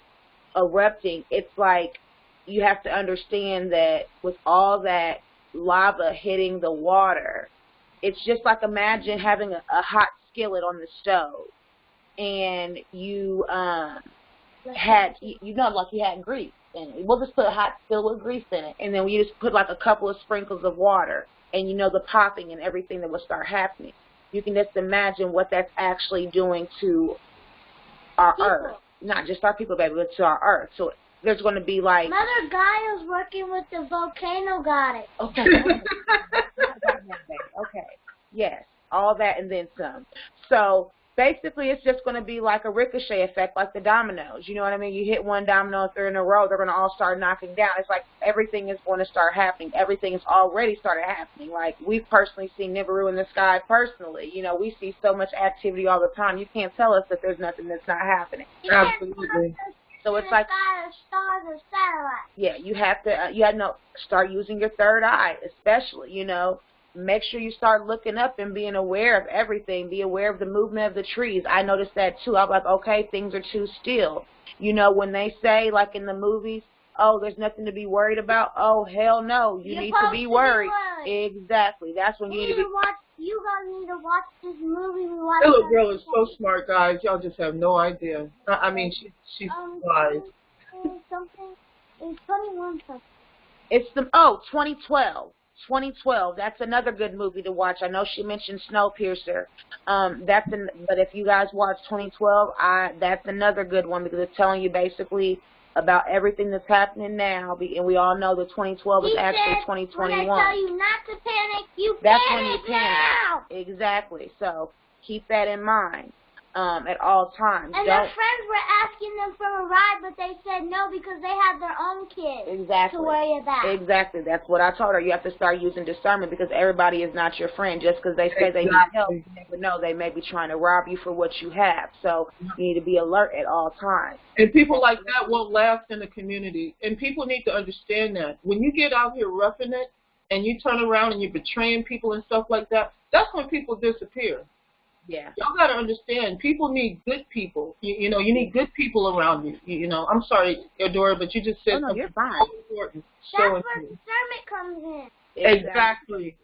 erupting, it's like you have to understand that with all that lava hitting the water, it's just like, imagine having a hot skillet on the stove, and you had, like you had grease in it. We'll just put a hot skillet with grease in it, and then we just put like a couple of sprinkles of water, and the popping and everything that will start happening. You can just imagine what that's actually doing to our earth. Not just our people, baby, but to our earth. So there's going to be like... Mother Gaia's working with the volcano goddess. Okay. Okay. Yes. All that and then some. So basically it's just going to be like a ricochet effect, like the dominoes. You know what I mean? You hit one domino, if they're in a row, they're going to all start knocking down. It's like everything is going to start happening. Everything has already started happening. Like, we've personally seen Nibiru in the sky personally. We see so much activity all the time. You can't tell us that there's nothing that's not happening. Absolutely. So it's like, stars or satellites. yeah, you have to start using your third eye, especially, Make sure you start looking up and being aware of everything. Be aware of the movement of the trees. I noticed that too. I'm like, okay, things are too still. When they say, like in the movies, oh, there's nothing to be worried about. Oh, hell no. You need to be worried. Exactly. That's when you need to be. You guys need to watch this movie. That little girl is so smart, guys. Y'all just have no idea. I mean, she's wise. Something. It's 21 something. It's 2012. 2012. That's another good movie to watch. I know she mentioned Snowpiercer. But if you guys watch 2012, that's another good one, because it's telling you basically about everything that's happening now. And we all know that 2012 is actually 2021. When I tell you not to panic, that's panic when you now. panic. Exactly. So keep that in mind at all times. And their friends were asking them for a ride, but they said no because they had their own kids to worry about. Exactly. That's what I told her. You have to start using discernment, because everybody is not your friend. Just because they say they need help, you never know. They may be trying to rob you for what you have. So you need to be alert at all times. And people like that won't last in the community. And people need to understand that. When you get out here roughing it and you turn around and you're betraying people and stuff like that, that's when people disappear. Yeah. Y'all got to understand, people need good people. You need good people around you. I'm sorry, Adaora, but you just said something you're fine. so important. That's where discernment comes in. Exactly.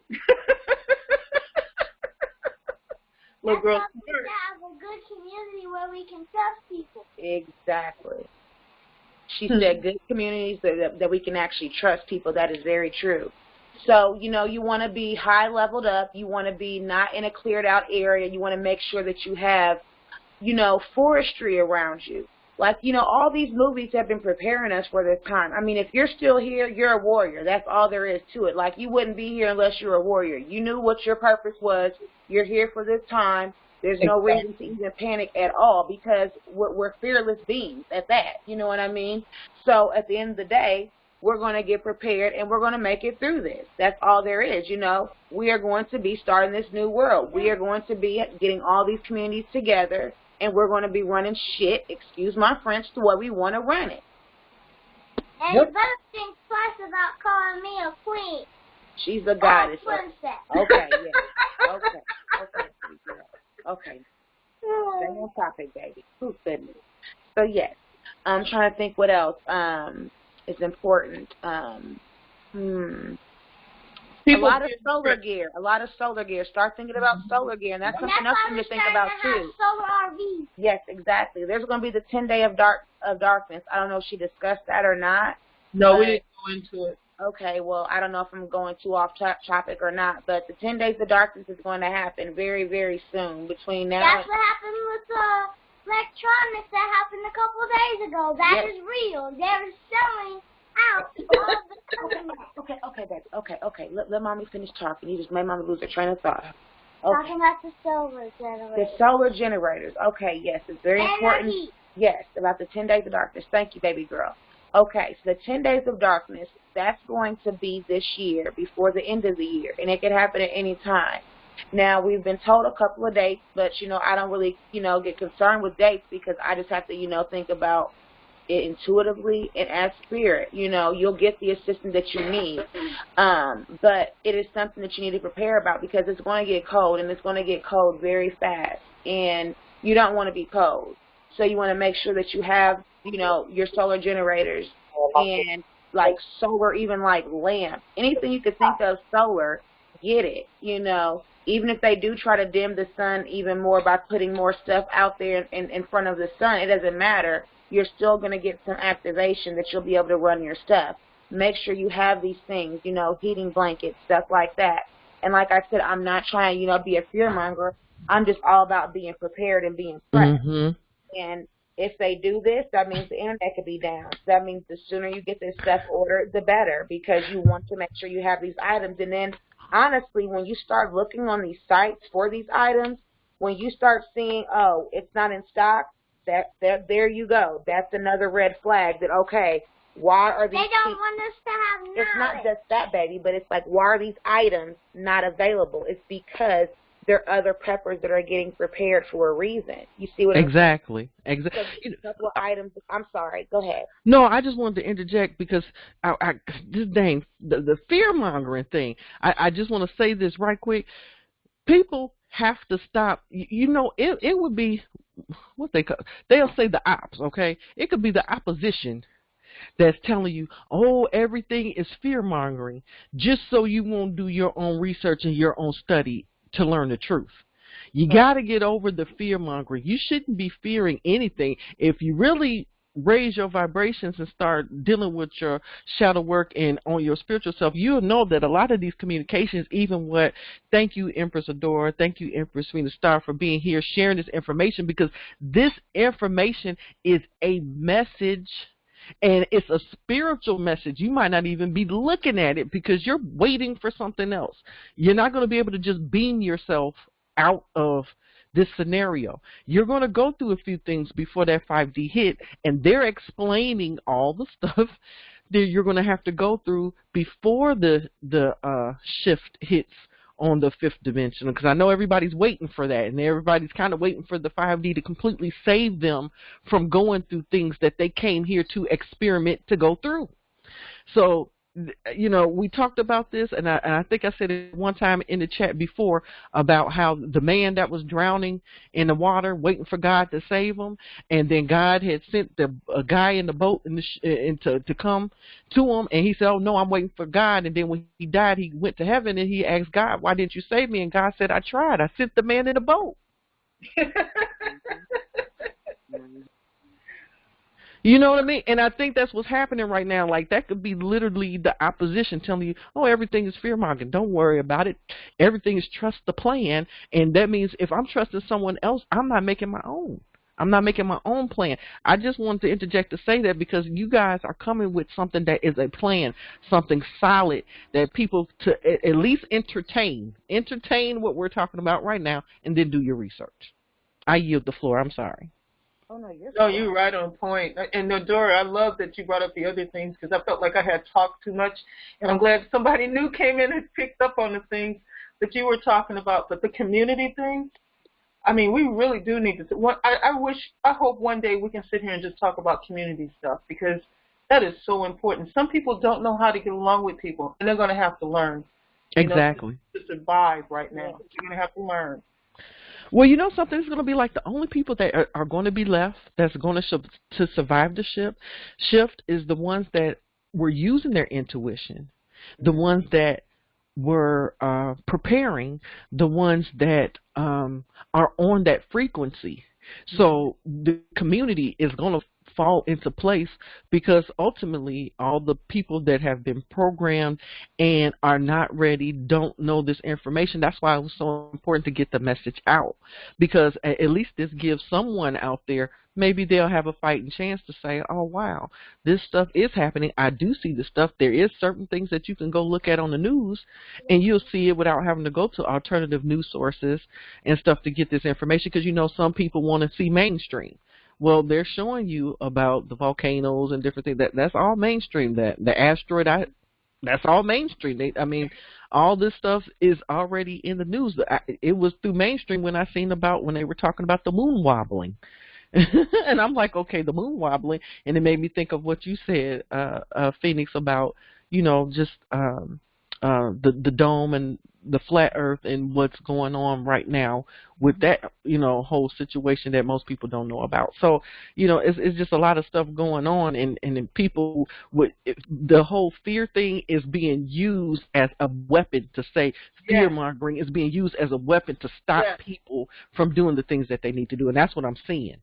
Little girl, we have a good community where we can trust people. Exactly. She said good communities that we can actually trust people. That is very true. So, you want to be high leveled up. You want to be not in a cleared out area. You want to make sure that you have, forestry around you. Like, all these movies have been preparing us for this time. I mean, if you're still here, you're a warrior. That's all there is to it. Like, you wouldn't be here unless you're a warrior. You knew what your purpose was. You're here for this time. There's no reason to even panic at all, because we're fearless beings at that. You know what I mean? So at the end of the day, we're going to get prepared and we're going to make it through this. That's all there is. We are going to be starting this new world. We are going to be getting all these communities together, and we're going to be running shit, excuse my French, the way we want to run it. And you better think twice about calling me a queen. She's a goddess. Princess. Okay, yeah. Okay. Stay on topic, baby. Who said it? So, yes. I'm trying to think what else is important. A lot of solar gear. Start thinking about solar gear, and that's something else to think about too. Solar RV. Yes, exactly. There's going to be the 10-day of darkness. I don't know if she discussed that or not. No, we didn't go into it. Okay, well, I don't know if I'm going too off topic or not, but the 10 days of darkness is going to happen very, very soon. Between now That's what happened with electronics that happened a couple of days ago. That is real. They're selling out all the Okay, baby. Okay. Let mommy finish talking. You just made mommy lose her train of thought. Talking about the solar generators. The solar generators. Okay, yes, it's very important. Heat. Yes, about the 10 days of darkness. Thank you, baby girl. Okay, so the 10 days of darkness, that's going to be this year, before the end of the year, and it could happen at any time. Now, we've been told a couple of dates, but, I don't really, get concerned with dates because I just have to, think about it intuitively and as spirit. You'll get the assistance that you need. But it is something that you need to prepare about because it's going to get cold, and it's going to get cold very fast, and you don't want to be cold. So you want to make sure that you have, your solar generators and like solar, even like lamps, anything you could think of solar, get it, Even if they do try to dim the sun even more by putting more stuff out there in front of the sun, it doesn't matter. You're still going to get some activation that you'll be able to run your stuff. Make sure you have these things, heating blankets, stuff like that. And like I said, I'm not trying, be a fearmonger. I'm just all about being prepared and being prepped. Mm-hmm. And if they do this, that means the internet could be down. So that means the sooner you get this stuff ordered, the better, because you want to make sure you have these items. And then, honestly, when you start looking on these sites for these items, when you start seeing, oh, it's not in stock, there you go. That's another red flag that, okay, why are these... They don't want us to have knowledge. It's not just that, baby, but it's like, why are these items not available? It's because there are other preppers that are getting prepared for a reason. You see what exactly. I'm saying? Exactly. A couple of items. I'm sorry. Go ahead. No, I just wanted to interject because the fear-mongering thing, I just want to say this right quick. People have to stop. It would be what they'll say the ops, okay? It could be the opposition that's telling you, oh, everything is fear-mongering, just so you won't do your own research and your own study to learn the truth. You got to get over the fear-mongering. You shouldn't be fearing anything. If you really raise your vibrations and start dealing with your shadow work and on your spiritual self, you'll know that a lot of these communications, thank you, Empress Adaora, thank you, Empress Phoenix Star, for being here, sharing this information, because this information is a message. And it's a spiritual message. You might not even be looking at it because you're waiting for something else. You're not going to be able to just beam yourself out of this scenario. You're going to go through a few things before that 5D hit, and they're explaining all the stuff that you're going to have to go through before the shift hits on the fifth dimension, because I know everybody's waiting for that, and everybody's kind of waiting for the 5D to completely save them from going through things that they came here to experiment to go through. So, we talked about this, and I think I said it one time in the chat before about how the man that was drowning in the water waiting for God to save him, and then God had sent a guy in the boat to come to him, and he said, oh, no, I'm waiting for God. And then when he died, he went to heaven, and he asked God, why didn't you save me? And God said, I tried. I sent the man in the boat. You know what I mean? And I think that's what's happening right now. Like, that could be literally the opposition telling you, oh, everything is fear-mongering. Don't worry about it. Everything is trust the plan. And that means if I'm trusting someone else, I'm not making my own. I'm not making my own plan. I just wanted to interject to say that because you guys are coming with something that is a plan, something solid that people to at least entertain what we're talking about right now, and then do your research. I yield the floor. I'm sorry. Oh, no, you're right on point. And Adaora, I love that you brought up the other things because I felt like I had talked too much. And I'm glad somebody new came in and picked up on the things that you were talking about. But the community thing, I mean, we really do need to. I hope one day we can sit here and just talk about community stuff because that is so important. Some people don't know how to get along with people, and they're going to have to learn. Exactly. To survive right now. You're going to have to learn. Well, something's going to be like the only people that are going to be left that's going to survive the shift is the ones that were using their intuition, the ones that were preparing, the ones that are on that frequency. So the community is going to fall into place because ultimately all the people that have been programmed and are not ready don't know this information. That's why it was so important to get the message out, because at least this gives someone out there, maybe they'll have a fighting chance to say, oh, wow, this stuff is happening. I do see the stuff. There is certain things that you can go look at on the news and you'll see it without having to go to alternative news sources and stuff to get this information, because some people want to see mainstream. Well, they're showing you about the volcanoes and different things. That's all mainstream. That the asteroid, that's all mainstream. I mean, all this stuff is already in the news. It was through mainstream when I seen about when they were talking about the moon wobbling. And I'm like, okay, the moon wobbling, and it made me think of what you said, Phoenix, about just the dome and the flat Earth and what's going on right now with that whole situation that most people don't know about. So it's just a lot of stuff going on, and then people the whole fear thing is being used as a weapon to say fear mongering is being used as a weapon to stop people from doing the things that they need to do, and that's what I'm seeing.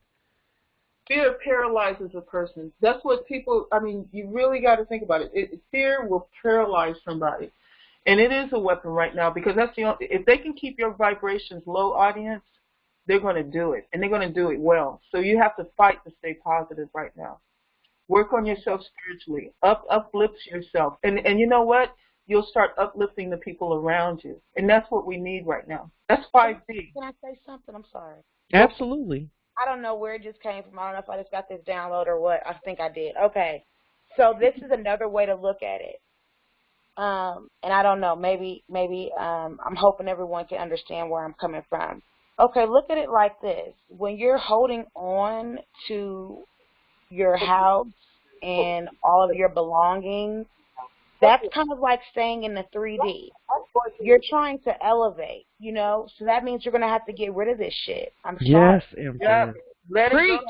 Fear paralyzes a person. That's what people, you really got to think about it. Fear will paralyze somebody. And it is a weapon right now because that's if they can keep your vibrations low, audience, they're going to do it. And they're going to do it well. So you have to fight to stay positive right now. Work on yourself spiritually. Uplift yourself. And you know what? You'll start uplifting the people around you. And that's what we need right now. That's 5D. Can I say something? I'm sorry. Absolutely. I don't know where it just came from. I don't know if I just got this download or what. I think I did. Okay. So this is another way to look at it. And I don't know. Maybe I'm hoping everyone can understand where I'm coming from. Okay, look at it like this. When you're holding on to your house and all of your belongings, that's kind of like staying in the 3D. You're trying to elevate, so that means you're going to have to get rid of this shit. I'm sorry. Yes, Empress. Let Preach. it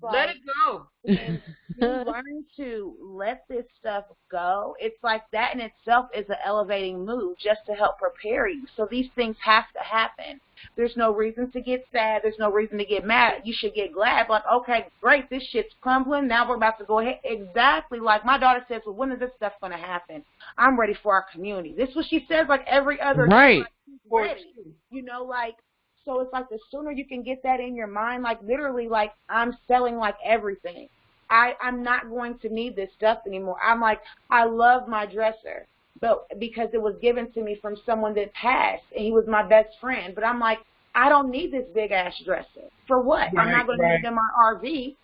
go. Let it go. When you learn to let this stuff go, it's like that in itself is an elevating move just to help prepare you. So these things have to happen. There's no reason to get sad. There's no reason to get mad. You should get glad. Like, okay, great, this shit's crumbling. Now we're about to go ahead. Exactly like my daughter says, well, when is this stuff going to happen? I'm ready for our community. This is what she says like every other right. day. Like, she's ready. So it's like the sooner you can get that in your mind, like literally like I'm selling like everything. I'm not going to need this stuff anymore. I'm like, I love my dresser, but because it was given to me from someone that passed and he was my best friend. But I'm like, I don't need this big ass dresser. For what? Right, I'm not going to need it in my RV.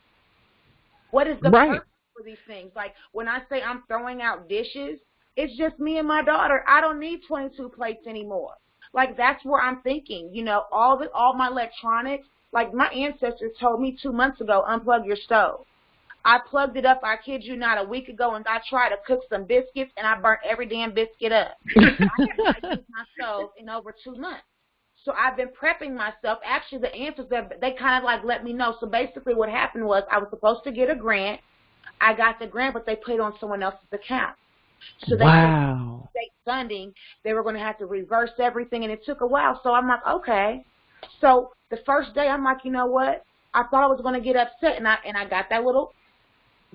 What is the purpose for these things? Like when I say I'm throwing out dishes, it's just me and my daughter. I don't need 22 plates anymore. Like, that's where I'm thinking, all my electronics, like my ancestors told me 2 months ago, unplug your stove. I plugged it up, I kid you not, a week ago, and I tried to cook some biscuits, and I burnt every damn biscuit up. I haven't used my stove in over 2 months. So I've been prepping myself. Actually, the ancestors, they kind of like let me know. So basically what happened was I was supposed to get a grant. I got the grant, but they put it on someone else's account. So they state funding, they were going to have to reverse everything, and it took a while. So I'm like, okay. So the first day, I'm like, you know what? I thought I was going to get upset, and I got that little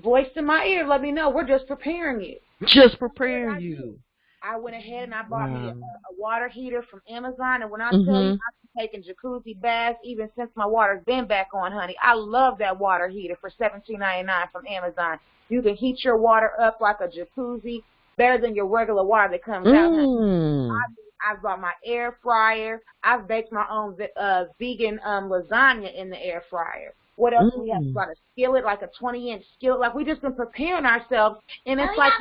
voice in my ear, let me know we're just preparing you. Just preparing you. I went ahead and I bought me a water heater from Amazon, and when I tell you, I've been taking jacuzzi baths even since my water's been back on, honey. I love that water heater for $17.99 from Amazon. You can heat your water up like a jacuzzi, better than your regular water that comes out. Honey. I've bought my air fryer. I've baked my own vegan lasagna in the air fryer. What else we have? We got a skillet, like a 20-inch skillet. Like we just been preparing ourselves, and it's like.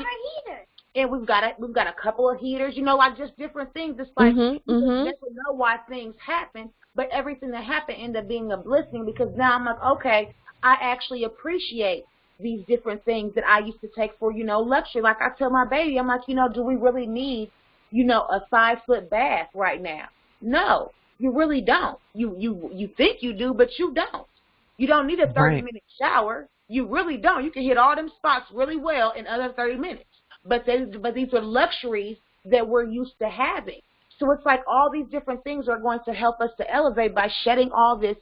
And we've got a couple of heaters, like just different things. It's like you never know why things happen, but everything that happened ended up being a blessing because now I'm like, okay, I actually appreciate these different things that I used to take for, luxury. Like I tell my baby, I'm like, do we really need, a 5-foot bath right now? No, you really don't. You think you do, but you don't. You don't need a 30-minute shower. You really don't. You can hit all them spots really well in under 30 minutes. But these are luxuries that we're used to having. So it's like all these different things are going to help us to elevate by shedding all this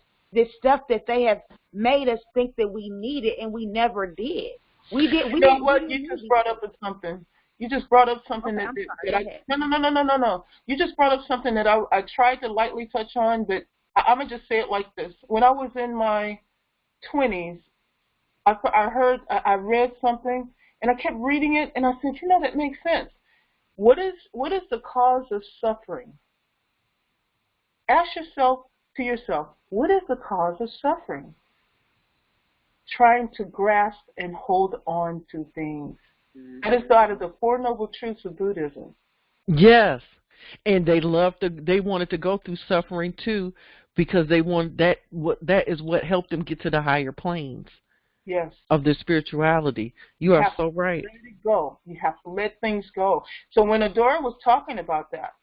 stuff that they have made us think that we needed and we never did. We did. You know what? You just brought up something. You just brought up something No. You just brought up something that I tried to lightly touch on, but I'm going to just say it like this. When I was in my 20s, I read something. And I kept reading it, and I said, that makes sense. What is the cause of suffering? Ask yourself, what is the cause of suffering? trying to grasp and hold on to things. That is out of the Four Noble Truths of Buddhism. Yes. And they wanted to go through suffering too, because they want that is what helped them get to the higher planes. Yes. Of their spirituality. You are so right. Let it go. You have to let things go. So when Adaora was talking about that,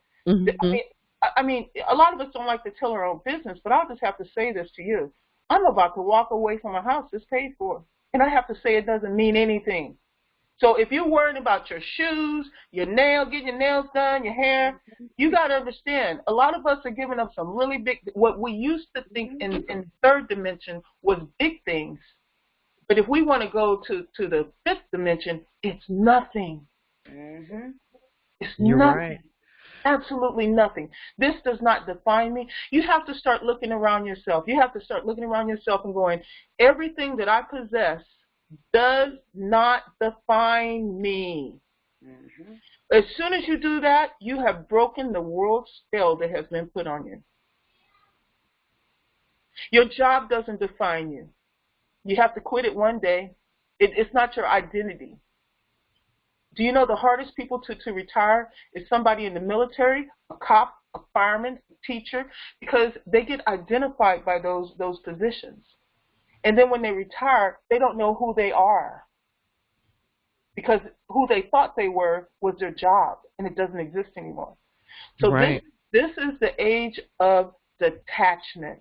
I mean, a lot of us don't like to tell our own business, but I'll just have to say this to you. I'm about to walk away from a house that's paid for, and I have to say it doesn't mean anything. So if you're worrying about your shoes, your nails, getting your nails done, your hair, you got to understand, a lot of us are giving up some really big, what we used to think in third dimension was big things. But if we want to go to the fifth dimension, it's nothing. Mm-hmm. It's You're nothing. Right. Absolutely nothing. This does not define me. You have to start looking around yourself. You have to start looking around yourself and going, everything that I possess does not define me. Mm-hmm. As soon as you do that, you have broken the world spell that has been put on you. Your job doesn't define you. You have to quit it one day. It's not your identity. Do you know the hardest people to retire is somebody in the military, a cop, a fireman, a teacher, because they get identified by those positions. And then when they retire, they don't know who they are, because who they thought they were was their job, and it doesn't exist anymore. So right. this is the age of detachment.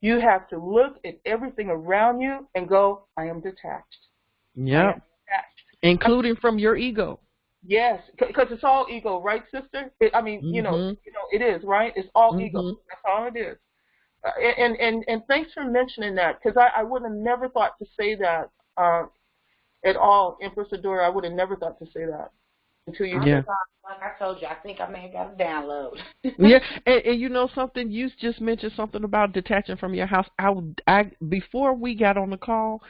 You have to look at everything around you and go, I am detached. Yeah. Including from your ego. Yes, because it's all ego, right, sister? You know, it is, right? It's all ego. That's all it is. And thanks for mentioning that, because I would have never thought to say that at all, Empress Adaora. I would have never thought to say that until you said that. Like I told you, I think I may have got a download. Yeah, and you know something? You just mentioned something about detaching from your house. I before we got on the call,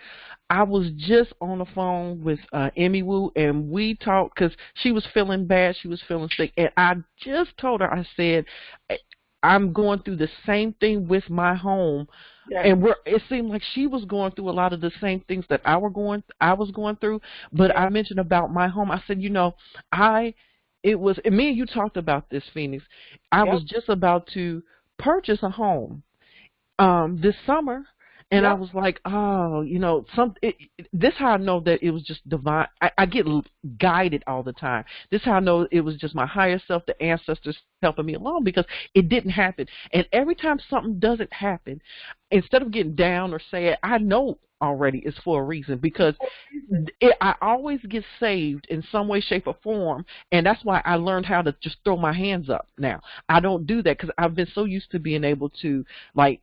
I was just on the phone with Emmy Woo, and we talked because she was feeling bad. She was feeling sick, and I just told her, I said, I'm going through the same thing with my home. Yes. And it seemed like she was going through a lot of the same things that I was going through. But yes. I mentioned about my home. I said, you know, and me and you talked about this, Phoenix. I was just about to purchase a home this summer. And I was like, oh, you know, this is how I know that it was just divine. I get guided all the time. This is how I know it was just my higher self, the ancestors helping me along, because it didn't happen. And every time something doesn't happen, instead of getting down or sad, I know already it's for a reason, because I always get saved in some way, shape, or form. And that's why I learned how to just throw my hands up now. I don't do that because I've been so used to being able to, like,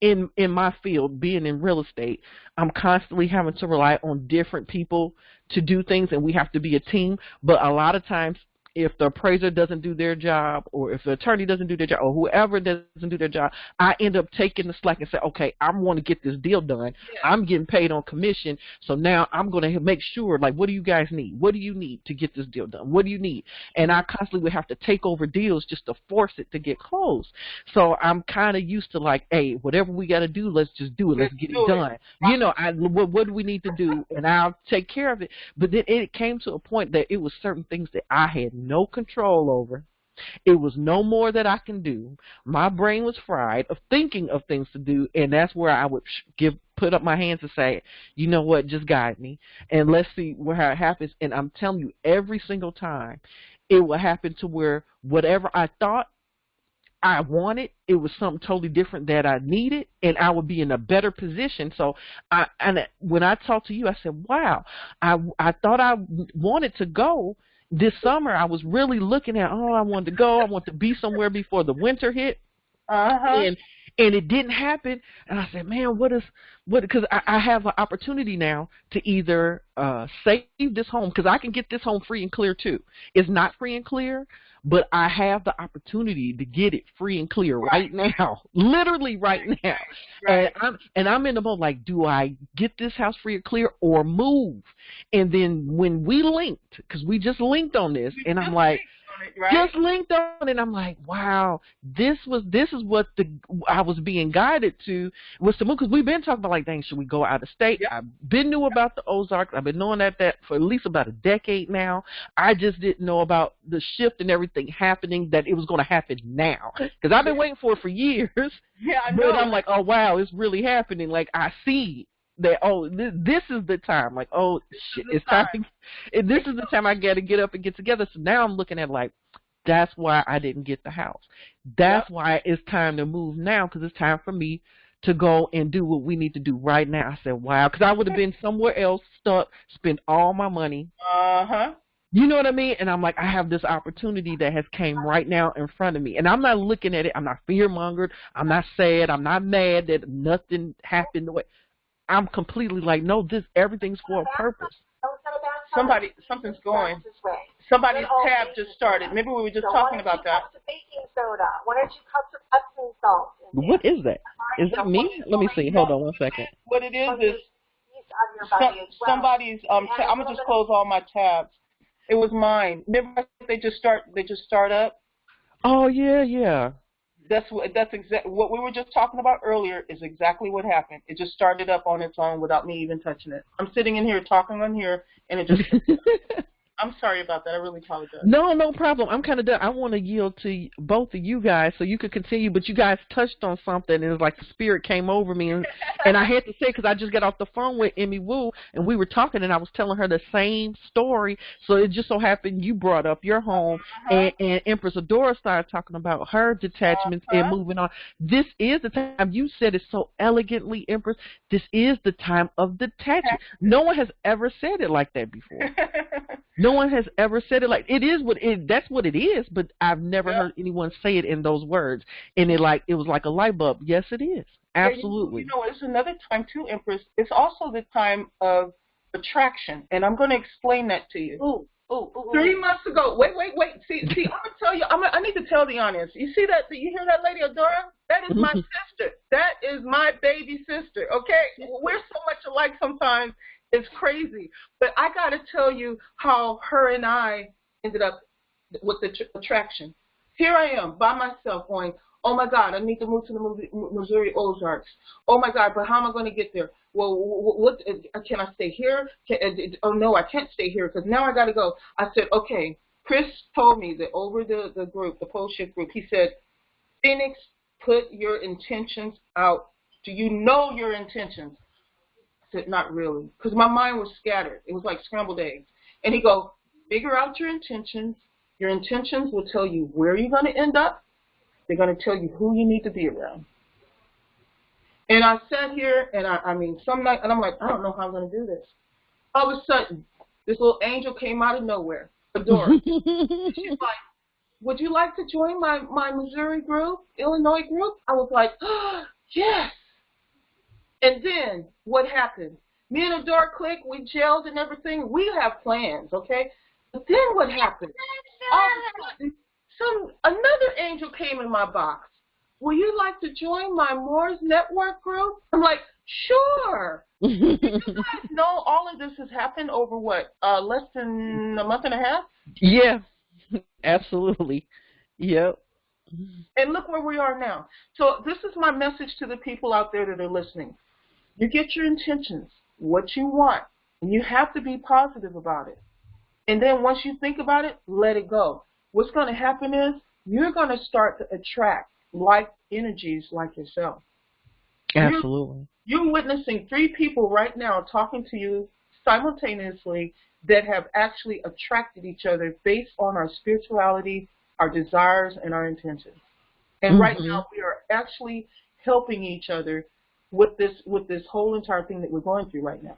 in my field, being in real estate, I'm constantly having to rely on different people to do things, and we have to be a team. But a lot of times, if the appraiser doesn't do their job, or if the attorney doesn't do their job, or whoever doesn't do their job, I end up taking the slack and say, okay, I want to get this deal done. Yeah. I'm getting paid on commission, so now I'm going to make sure, like, what do you guys need? What do you need to get this deal done? What do you need? And I constantly would have to take over deals just to force it to get closed. So I'm kind of used to, like, hey, whatever we got to do, let's just do it. Let's get it done. You know, what do we need to do? And I'll take care of it. But then it came to a point that it was certain things that I had no control over. It was no more that I can do. My brain was fried of thinking of things to do, and that's where I would put up my hands and say, you know what, just guide me, and let's see how it happens. And I'm telling you, every single time, it will happen to where whatever I thought I wanted, it was something totally different that I needed, and I would be in a better position. So when I talked to you, I said, wow, I thought I wanted to go this summer. I was really looking at, I wanted to go. I want to be somewhere before the winter hit. And it didn't happen. And I said, man, because I have an opportunity now to either save this home, because I can get this home free and clear too. It's not free and clear, but I have the opportunity to get it free and clear right now, literally right now. Right. And I'm in the mode, like, do I get this house free and clear or move? And then when we linked, because we just linked on this, and I'm like, it, right? Just linked on it. I'm like, wow, this is what I was being guided to was to move, because we've been talking about like, dang, should we go out of state? Yep. I've been knew about the Ozarks. I've been knowing that for at least about a decade now. I just didn't know about the shift and everything happening, that it was going to happen now, because I've been waiting for it for years. Yeah, I know. But I'm like, oh wow, it's really happening. Like, I see that, oh, this is the time. Like, oh shit, it's time. This is the time I got to get up and get together. So now I'm looking at like, that's why I didn't get the house. That's why it's time to move now, because it's time for me to go and do what we need to do right now. I said, wow, because I would have been somewhere else, stuck, spent all my money. You know what I mean? And I'm like, I have this opportunity that has came right now in front of me. And I'm not looking at it. I'm not fear-mongered. I'm not sad. I'm not mad that nothing happened the way. I'm completely like, no, everything's for a purpose. Something's going. Somebody's tab just started. Maybe we were just talking about that. 1 or 2 cups of baking soda, 1 or 2 cups of Epsom salt. What is that? Is that me? Let me see. Hold on 1 second. What it is somebody's. I'm gonna just close all my tabs. It was mine. Remember, they just start up. Oh yeah. That's exactly what we were just talking about earlier. Is exactly what happened. It just started up on its own without me even touching it. I'm sitting in here talking on here, and it just. I'm sorry about that. I really apologize. No problem. I'm kind of done. I want to yield to both of you guys so you could continue, but you guys touched on something, and it was like the spirit came over me, and I had to say, because I just got off the phone with Emmy Wu, and we were talking, and I was telling her the same story, so it just so happened you brought up your home, and Empress Adaora started talking about her detachments and moving on. This is the time. You said it so elegantly, Empress. This is the time of detachment. No one has ever said it like that before. No one has ever said it like it is. That's what it is. But I've never heard anyone say it in those words. And it was like a light bulb. Yes, it is. Absolutely. You know, it's another time too, Empress. It's also the time of attraction, and I'm going to explain that to you. 3 months ago. Wait. See, I'm going to tell you. I need to tell the audience. You see that? You hear that, Lady Adaora? That is my sister. That is my baby sister. Okay, we're so much alike sometimes. It's crazy. But I got to tell you how her and I ended up with the attraction. Here I am by myself going, oh, my God, I need to move to the Missouri Ozarks. Oh, my God, but how am I going to get there? Well, what can I stay here? Oh, no, I can't stay here because now I got to go. I said, okay. Chris told me that over the group, the pole shift group, he said, Phoenix, put your intentions out. Do you know your intentions? Said, not really, because my mind was scattered. It was like scrambled eggs. And he go, figure out your intentions. Your intentions will tell you where you're going to end up. They're going to tell you who you need to be around. And I sat here, and some night, and I'm like, I don't know how I'm going to do this. All of a sudden, this little angel came out of nowhere, Adaora. She's like, would you like to join my Missouri group, Illinois group? I was like, oh, yes. And then what happened? Me and Adaora clicked, we gelled and everything. We have plans, okay? But then what happened? All of a sudden, another angel came in my box. Will you like to join my Moors Network group? I'm like, sure. You guys know all of this has happened over what? Less than a month and a half? Yeah, absolutely. Yep. And look where we are now. So this is my message to the people out there that are listening. You get your intentions, what you want, and you have to be positive about it. And then once you think about it, let it go. What's going to happen is you're going to start to attract like energies like yourself. Absolutely. You're witnessing 3 people right now talking to you simultaneously that have actually attracted each other based on our spirituality, our desires, and our intentions. And right now we are actually helping each other with this whole entire thing that we're going through right now.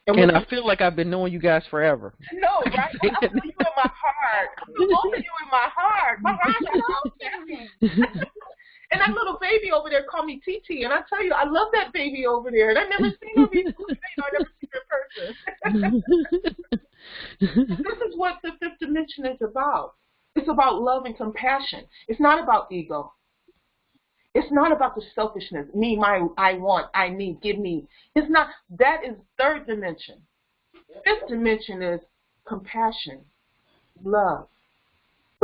And I feel like I've been knowing you guys forever. No, right? I feel you in my heart. I feel both of you in my heart. My heart is so happy. And that little baby over there called me TT, and I tell you, I love that baby over there. And I've never seen her before. I've never seen her in person. This is what the 5th dimension is about. It's about love and compassion. It's not about ego. It's not about the selfishness. Me, I want, I need, give me. It's not. That is 3rd dimension. 5th dimension is compassion, love.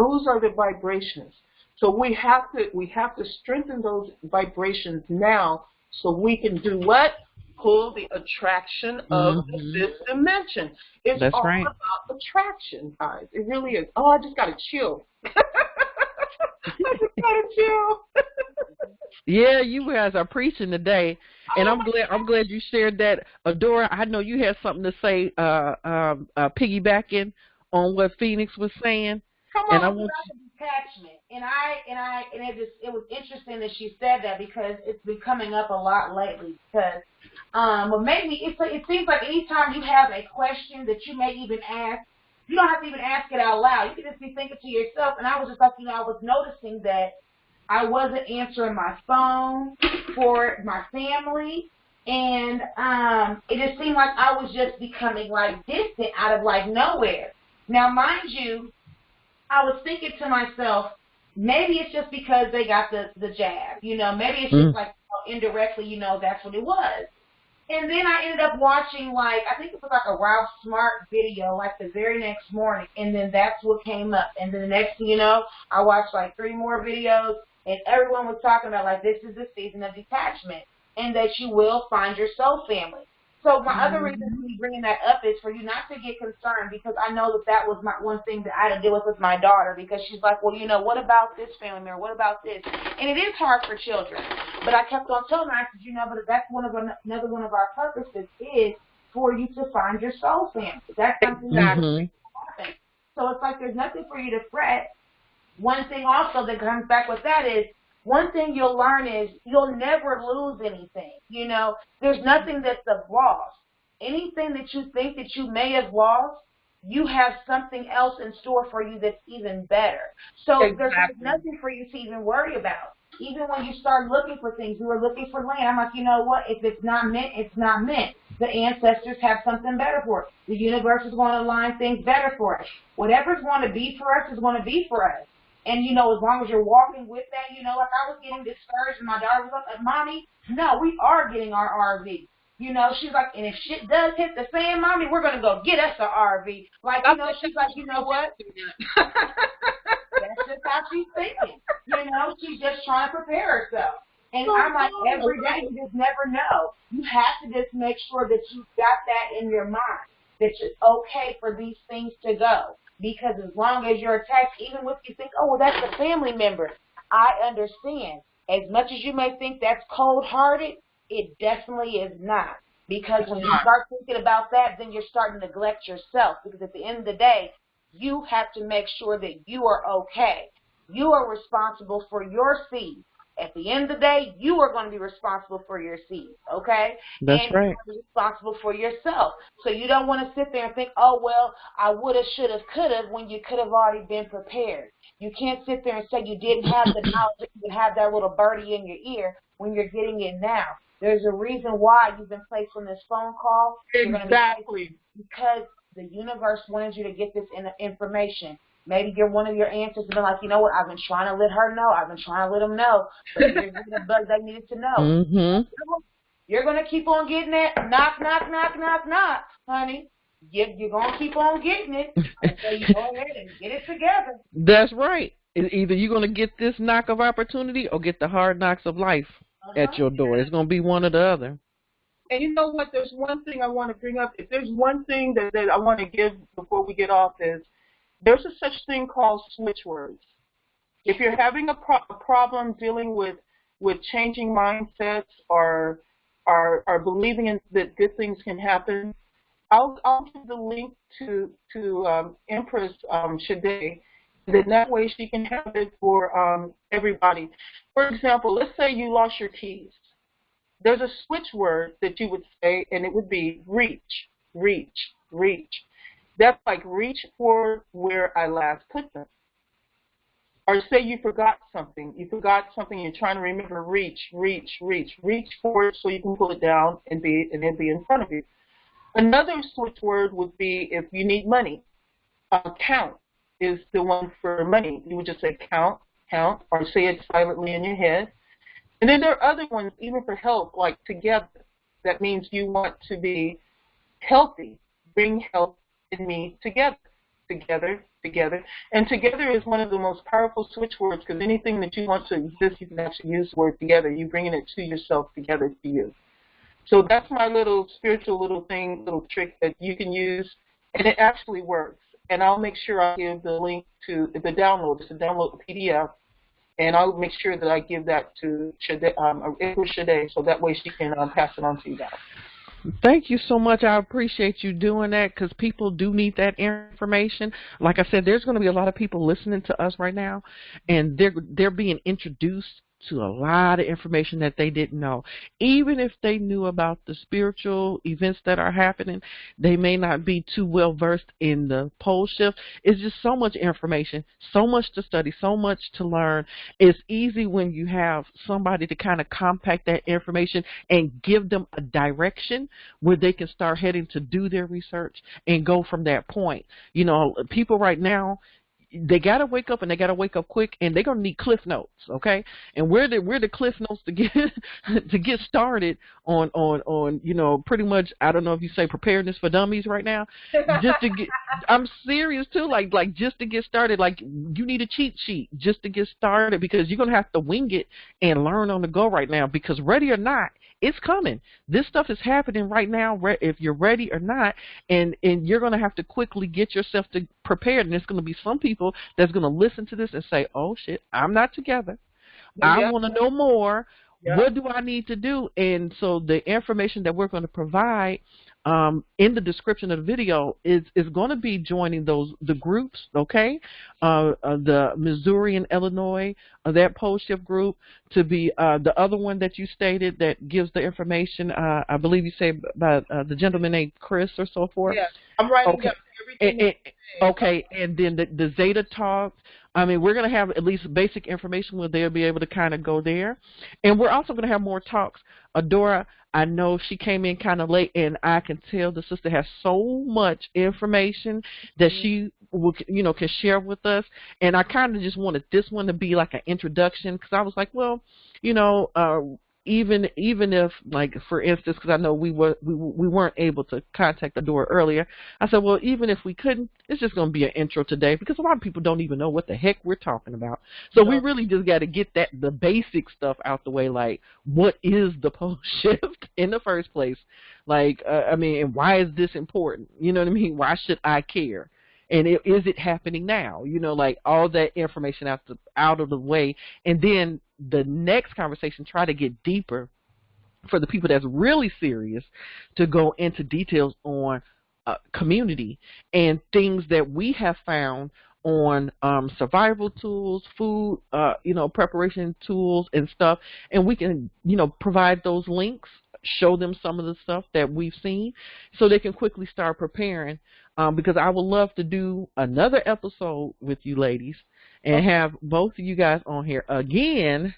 Those are the vibrations. So we have to strengthen those vibrations now so we can do what? Pull the attraction of the fifth dimension. It's all about attraction, guys. It really is. Oh, I just got to chill. I just got to chill. Yeah, you guys are preaching today, and I'm glad you shared that. Adaora, I know you had something to say, piggybacking on what Phoenix was saying. Come on, about the detachment, and it was interesting that she said that because it's been coming up a lot lately. Because it seems like anytime you have a question that you may even ask, you don't have to even ask it out loud. You can just be thinking to yourself. And I was just like, I was noticing that I wasn't answering my phone for my family, and it just seemed like I was just becoming like distant out of like nowhere. Now, mind you, I was thinking to myself, maybe it's just because they got the jab, maybe it's just like indirectly, that's what it was. And then I ended up watching, like, I think it was like a Ralph Smart video, like the very next morning, and then that's what came up. And then the next thing you know, I watched like 3 more videos, and everyone was talking about, like, this is the season of detachment, and that you will find your soul family. So my other reason for me bringing that up is for you not to get concerned, because I know that was my one thing that I had to deal with my daughter, because she's like, well, what about this family member? What about this? And it is hard for children. But I kept on telling her, I said, but that's another one of our purposes is for you to find your soul family. That's something that happens. So it's like there's nothing for you to fret. One thing also that comes back with that is, one thing you'll learn is you'll never lose anything. There's nothing that's a loss. Anything that you think that you may have lost, you have something else in store for you that's even better. So there's nothing for you to even worry about. Even when you start looking for things, we were looking for land. I'm like, you know what? If it's not meant, it's not meant. The ancestors have something better for us. The universe is going to align things better for us. Whatever's going to be for us is going to be for us. And, as long as you're walking with that, like I was getting discouraged, and my daughter was like, Mommy, no, we are getting our RV. She's like, and if shit does hit the fan, Mommy, we're going to go get us an RV. Like, she's like, you know what? That's just how she's thinking. She's just trying to prepare herself. And I'm like, every day, you just never know. You have to just make sure that you've got that in your mind, that it's okay for these things to go. Because as long as you're attached, even if you think, oh, well, that's a family member, I understand. As much as you may think that's cold-hearted, it definitely is not. Because when you start thinking about that, then you're starting to neglect yourself. Because at the end of the day, you have to make sure that you are okay. You are responsible for your seed. At the end of the day, you are going to be responsible for your seed, okay? That's right. And you're responsible for yourself. So you don't want to sit there and think, oh, well, I would have, should have, could have, when you could have already been prepared. You can't sit there and say you didn't have the knowledge, that you have that little birdie in your ear when you're getting it now. There's a reason why you've been placed on this phone call. Exactly. Because the universe wanted you to get this information. Maybe one of your ancestors have been like, you know what, I've been trying to let her know. I've been trying to let them know. But here's the bug they needed to know. You're going to keep on getting it. Knock, knock, knock, knock, knock, honey. You're going to keep on getting it. So you go ahead and get it together. That's right. Either you're going to get this knock of opportunity or get the hard knocks of life at your door. It's going to be one or the other. And you know what? There's one thing I want to bring up. If there's one thing that I want to give before we get off is, there's a such thing called switch words. If you're having a problem dealing with changing mindsets or believing in that good things can happen, I'll give the link to Empress Shade. Then that way she can have it for everybody. For example, let's say you lost your keys. There's a switch word that you would say, and it would be reach, reach, reach. That's like reach for where I last put them. Or say you forgot something. You're trying to remember. Reach, reach, reach. Reach for it so you can pull it down and it'll be in front of you. Another switch word would be if you need money. Count is the one for money. You would just say count, count, or say it silently in your head. And then there are other ones, even for help, like together. That means you want to be healthy. Bring health and me together. together. And together is one of the most powerful switch words, because anything that you want to exist, you can actually use the word together. You're bringing it to yourself, together to you. So that's my little spiritual little thing, little trick that you can use, and it actually works. And I'll make sure I give the link to the download. It's a download the PDF, and I'll make sure that I give that to Empress Shade, so that way she can pass it on to you guys. Thank you so much. I appreciate you doing that, because people do need that information. Like I said, there's going to be a lot of people listening to us right now, and they're being introduced to a lot of information that they didn't know. Even if they knew about the spiritual events that are happening, they may not be too well versed in the pole shift. It's just so much information, so much to study, so much to learn. It's easy when you have somebody to kind of compact that information and give them a direction where they can start heading to do their research and go from that point. You know, people right now, they got to wake up, and they got to wake up quick, and they're going to need cliff notes, okay? And we're the cliff notes to get to get started on you know, pretty much, I don't know if you say preparedness for dummies right now, just to get, I'm serious too, like just to get started, like you need a cheat sheet just to get started, because you're going to have to wing it and learn on the go right now, because ready or not, it's coming. This stuff is happening right now, if you're ready or not, and you're going to have to quickly get yourself prepared. And there's going to be some people that's going to listen to this and say, oh, shit, I'm not together. I want to know more. What do I need to do? And so the information that we're going to provide in the description of the video is going to be joining the groups, okay? The Missouri and Illinois, that pole shift group, to be the other one that you stated that gives the information. I believe you say about the gentleman named Chris or so forth. Yeah, I'm writing down everything. Okay, and then the Zeta Talk. I mean, we're going to have at least basic information where they'll be able to kind of go there. And we're also going to have more talks. Adaora, I know she came in kind of late, and I can tell the sister has so much information that she will, you know, can share with us. And I kind of just wanted this one to be like an introduction, because I was like, well, you know, even if, like, for instance, because I know we weren't able to contact Adaora earlier, I said, well, even if we couldn't, it's just going to be an intro today, because a lot of people don't even know what the heck we're talking about. So we really just got to get the basic stuff out the way, like, what is the pole shift in the first place? Like, I mean, and why is this important? You know what I mean? Why should I care? And is it happening now? You know, like all that information out of the way. And then the next conversation, try to get deeper for the people that's really serious, to go into details on community and things that we have found on survival tools, food, you know, preparation tools and stuff. And we can, you know, provide those links, show them some of the stuff that we've seen, so they can quickly start preparing. Because I would love to do another episode with you ladies and have both of you guys on here again,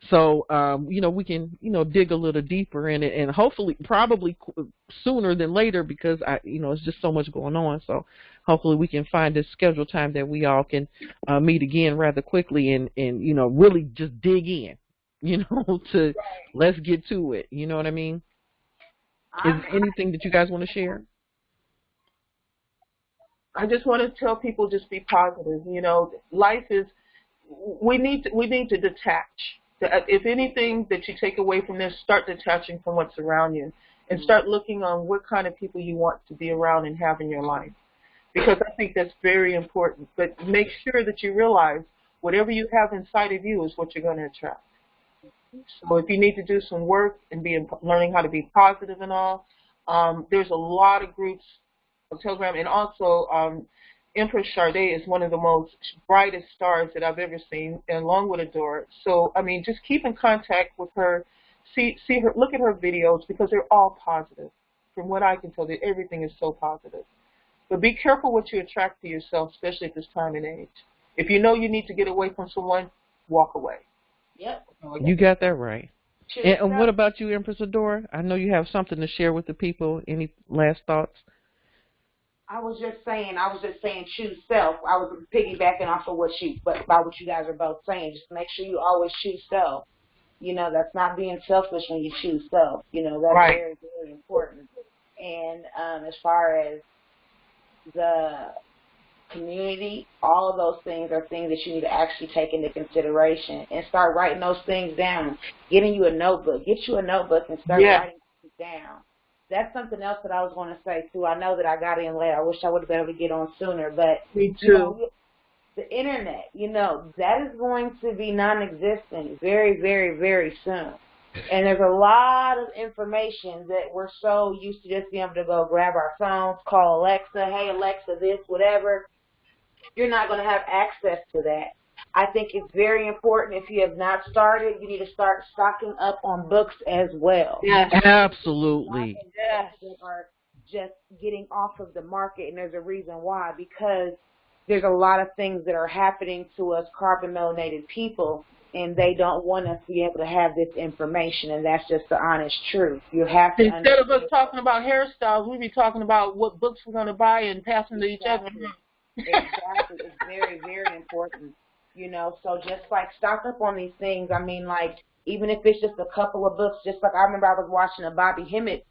so you know, we can, you know, dig a little deeper in it, and hopefully probably sooner than later, because you know, it's just so much going on. So hopefully we can find this scheduled time that we all can meet again rather quickly, and you know, really just dig in, you know, to let's get to it. You know what I mean? Is there anything that you guys want to share? I just want to tell people, just be positive. You know, life is, we need to detach. If anything that you take away from this, start detaching from what's around you, and start looking on what kind of people you want to be around and have in your life, because I think that's very important. But make sure that you realize whatever you have inside of you is what you're going to attract. So if you need to do some work and learning how to be positive and all, there's a lot of groups on Telegram, and also Empress Shade is one of the most brightest stars that I've ever seen, and along with Adaora. So I mean, just keep in contact with her, see her, look at her videos, because they're all positive. From what I can tell, that everything is so positive. But be careful what you attract to yourself, especially at this time and age. If you know you need to get away from someone, walk away. Yep. You got that right. And what about you, Empress Adaora? I know you have something to share with the people. Any last thoughts? I was just saying, choose self. I was piggybacking off of what you guys are both saying. Just make sure you always choose self. You know, that's not being selfish when you choose self. You know, that's very, very important. And as far as the community, all of those things are things that you need to actually take into consideration and start writing those things down. Getting you a notebook. Get you a notebook and start writing things down. That's something else that I was going to say, too. I know that I got in late. I wish I would have been able to get on sooner. But, me too. You know, the Internet, you know, that is going to be non-existent very, very, very soon. And there's a lot of information that we're so used to just being able to go grab our phones, call Alexa, hey, Alexa, this, whatever. You're not going to have access to that. I think it's very important, if you have not started, you need to start stocking up on books as well. Yes, absolutely. Yes. That are just getting off of the market, and there's a reason why, because there's a lot of things that are happening to us carbon-melanated people, and they don't want us to be able to have this information, and that's just the honest truth. You have to Instead of us talking about hairstyles, we be talking about what books we're going to buy and passing to each other. Exactly. It's very, very important. You know, so just like stock up on these things. I mean, like, even if it's just a couple of books, just like I remember I was watching a Bobby Hemmett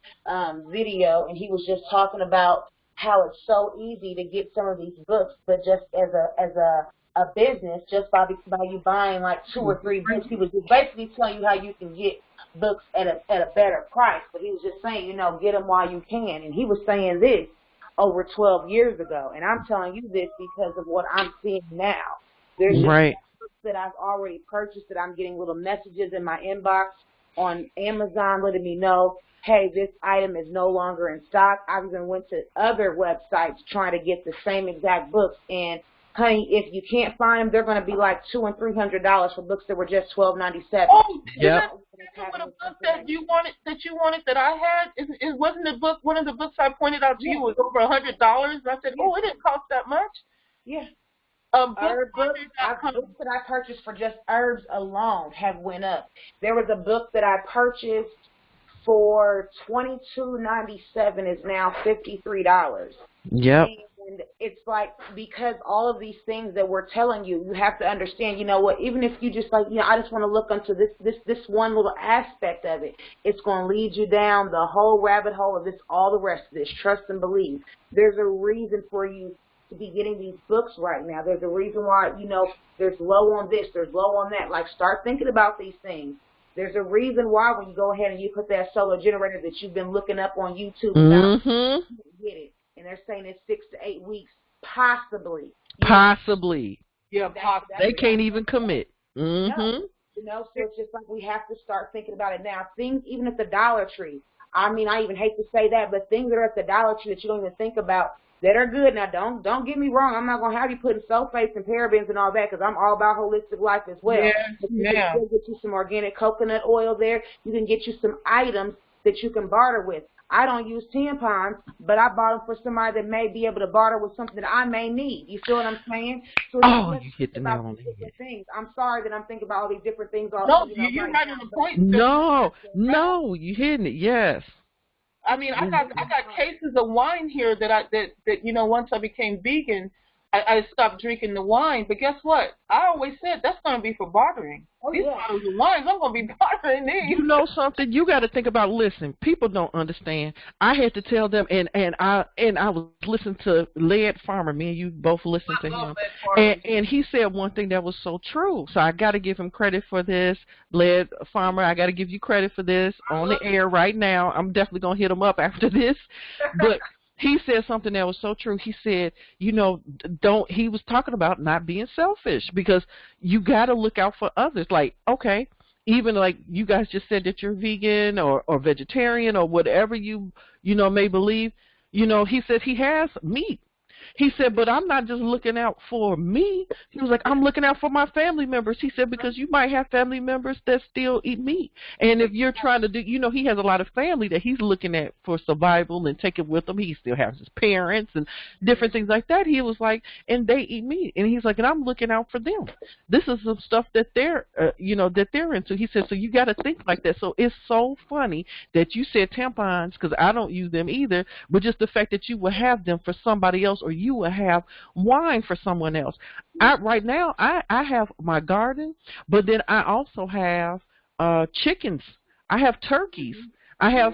video, and he was just talking about how it's so easy to get some of these books, but just as a business, just by you buying like 2 or 3 books, he was just basically telling you how you can get books at a better price. But he was just saying, you know, get them while you can. And he was saying this over 12 years ago, and I'm telling you this because of what I'm seeing now. There's just books that I've already purchased that I'm getting little messages in my inbox on Amazon letting me know, hey, this item is no longer in stock. I even went to other websites trying to get the same exact books, and honey, if you can't find them, they're going to be like $200 and $300 for books that were just $12.97. Oh, yeah. What a book that you wanted that I had? It wasn't the book. One of the books I pointed out to you was over $100. I said, oh, it didn't cost that much. Yeah. Herb books that I purchased for just herbs alone have went up. There was a book that I purchased for $22.97 is now $53. Yep. And it's like, because all of these things that we're telling you, you have to understand, you know what, even if you just like, you know, I just want to look into this one little aspect of it, it's going to lead you down the whole rabbit hole of this, all the rest of this, trust and believe. There's a reason for you to be getting these books right now. There's a reason why, you know, there's low on this, there's low on that. Like, start thinking about these things. There's a reason why when you go ahead and you put that solar generator that you've been looking up on YouTube, you get it. And they're saying it's 6 to 8 weeks, possibly. Possibly. Yeah, possibly. They can't even commit. No. You know, so it's just like we have to start thinking about it now. Things, even at the Dollar Tree, I mean, I even hate to say that, but things that are at the Dollar Tree that you don't even think about that are good. Now, don't get me wrong. I'm not going to have you putting sulfates and parabens and all that, because I'm all about holistic life as well. But you can still get you some organic coconut oil there. You can get you some items that you can barter with. I don't use tampons, but I bought them for somebody that may be able to barter with something that I may need. You feel what I'm saying? So you hit the nail on the head. Things. I'm sorry that I'm thinking about all these different things. You're right on the point. No, you hitting it. Yes. I mean, I got cases of wine here that you know, once I became vegan, I stopped drinking the wine. But guess what? I always said that's going to be for bartering. These bottles of wines, I'm going to be bartering these. You know something? You got to think about. Listen, people don't understand. I had to tell them, and I was listening to Led Farmer. Me and you both listened to him, and he said one thing that was so true. So I got to give him credit for this, Led Farmer. I got to give you credit for this on the air right now. I'm definitely going to hit him up after this, but. He said something that was so true. He said, you know, he was talking about not being selfish, because you got to look out for others. Like, okay, even like you guys just said that you're vegan or vegetarian or whatever you know, may believe. You know, he said he has meat. He said, but I'm not just looking out for me. He was like, I'm looking out for my family members. He said, because you might have family members that still eat meat. And if you're trying to do, you know, he has a lot of family that he's looking at for survival and take it with him. He still has his parents and different things like that. He was like, and they eat meat. And he's like, and I'm looking out for them. This is some stuff that they're, you know, that they're into. He said, so you got to think like that. So it's so funny that you said tampons, because I don't use them either, but just the fact that you will have them for somebody else, or you will have wine for someone else. Right now, I have my garden, but then I also have chickens. I have turkeys. I have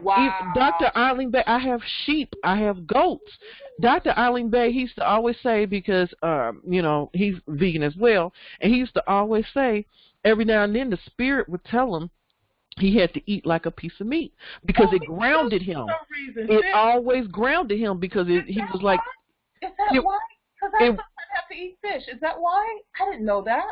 Wow. Dr. Eileen Bay, I have sheep, I have goats. Dr. Eileen Bay, he used to always say, because he's vegan as well, and he used to always say every now and then the spirit would tell him he had to eat like a piece of meat because it grounded him. It always grounded him because he was like. Is that why? Because I sometimes have to eat fish. Is that why? I didn't know that.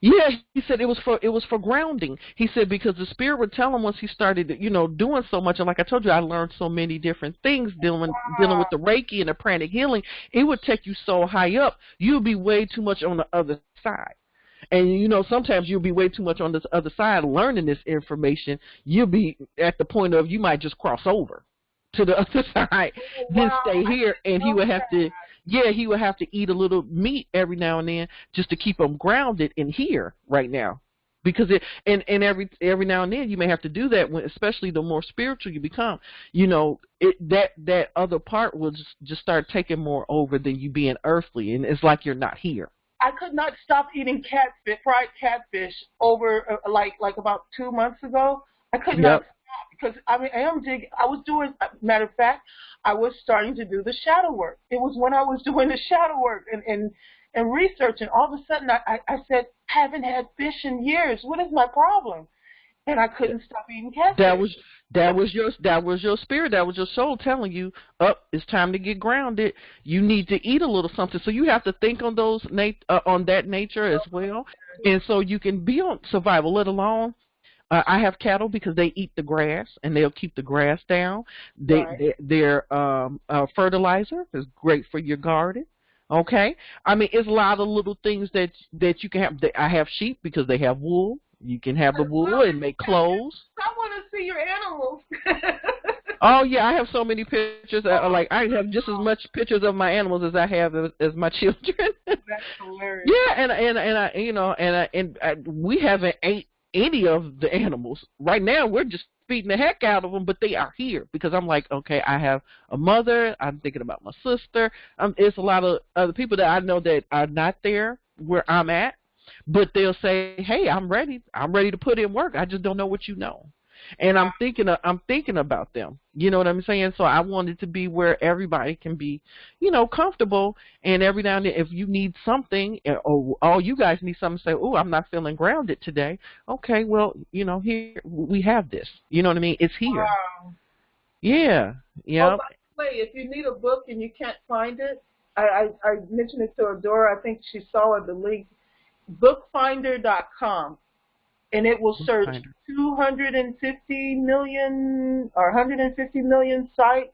Yeah, he said it was for grounding. He said because the spirit would tell him once he started, doing so much. And like I told you, I learned so many different things dealing with the Reiki and the pranic healing. It would take you so high up, you'll be way too much on the other side. And, sometimes you'll be way too much on this other side learning this information. You'll be at the point of you might just cross over to the other side, then stay here, and he would have to eat a little meat every now and then just to keep him grounded in here right now. Because every now and then you may have to do that, especially the more spiritual you become. That other part will just start taking more over than you being earthly, and it's like you're not here. I could not stop eating fried catfish over like about 2 months ago. I could not stop because I was doing. Matter of fact, I was starting to do the shadow work. It was when I was doing the shadow work and research, and all of a sudden I said, I haven't had fish in years. What is my problem? And I couldn't stop eating catfish. That was your spirit. That was your soul telling you, it's time to get grounded. You need to eat a little something. So you have to think on those on that nature as well, and so you can be on survival. Let alone, I have cattle because they eat the grass and they'll keep the grass down. Their fertilizer is great for your garden. Okay, I mean it's a lot of little things that you can have. I have sheep because they have wool. You can have the wool and make clothes. I want to see your animals. Oh yeah, I have so many pictures. I have just as much pictures of my animals as I have as my children. That's hilarious. Yeah, and we haven't ate any of the animals. Right now, we're just feeding the heck out of them, but they are here because I'm like, okay, I have a mother. I'm thinking about my sister. It's a lot of other people that I know that are not there where I'm at. But they'll say, "Hey, I'm ready. I'm ready to put in work. I just don't know what you know." And I'm thinking about them. You know what I'm saying? So I want it to be where everybody can be, comfortable. And every now and then, if you need something, or all you guys need something, say, "Oh, I'm not feeling grounded today." Okay, well, here we have this. You know what I mean? It's here. Wow. Yeah. Yeah. Oh, by the way, if you need a book and you can't find it, I mentioned it to Adaora. I think she saw the link. Bookfinder.com, and it will search 250 million or 150 million sites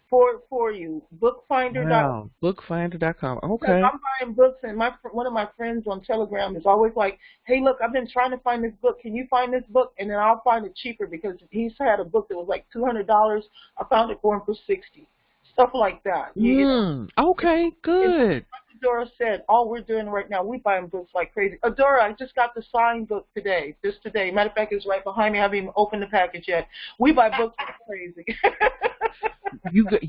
for you. Bookfinder.com. Wow. Bookfinder.com. Okay. I'm buying books, and one of my friends on Telegram is always like, "Hey, look, I've been trying to find this book. Can you find this book?" And then I'll find it cheaper because he's had a book that was like $200. I found it for him for $60. Stuff like that. Okay, good. Adaora said, all we're doing right now, we buying books like crazy. Adaora, I just got the signed book today. Matter of fact, it's right behind me. I haven't even opened the package yet. We buy books like crazy.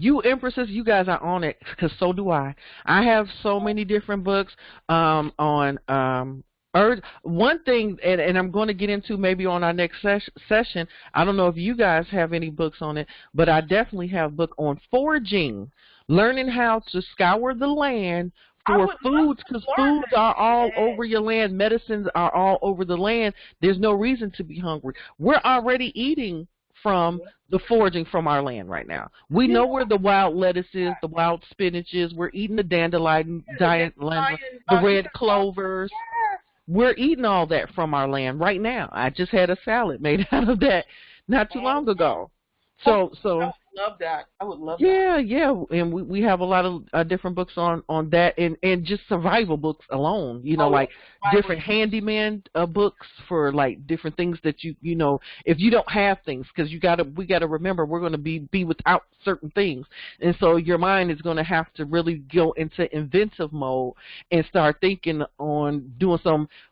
You Empresses, you guys are on it, because so do I. I have so many different books on Earth. One thing, and I'm going to get into maybe on our next session, I don't know if you guys have any books on it, but I definitely have a book on foraging, learning how to scour the land for foods, because foods are all over your land. Medicines are all over the land. There's no reason to be hungry. We're already eating from the foraging from our land right now. We know where the wild lettuce is, the wild spinach is. We're eating the dandelion, the red clovers. We're eating all that from our land right now. I just had a salad made out of that not too long ago. So love that. I would love that. Yeah, and we have a lot of different books on that, and just survival books alone. Like different handyman books for like different things that if you don't have things, because we gotta remember we're going to be without certain things, and so your mind is going to have to really go into inventive mode and start thinking on doing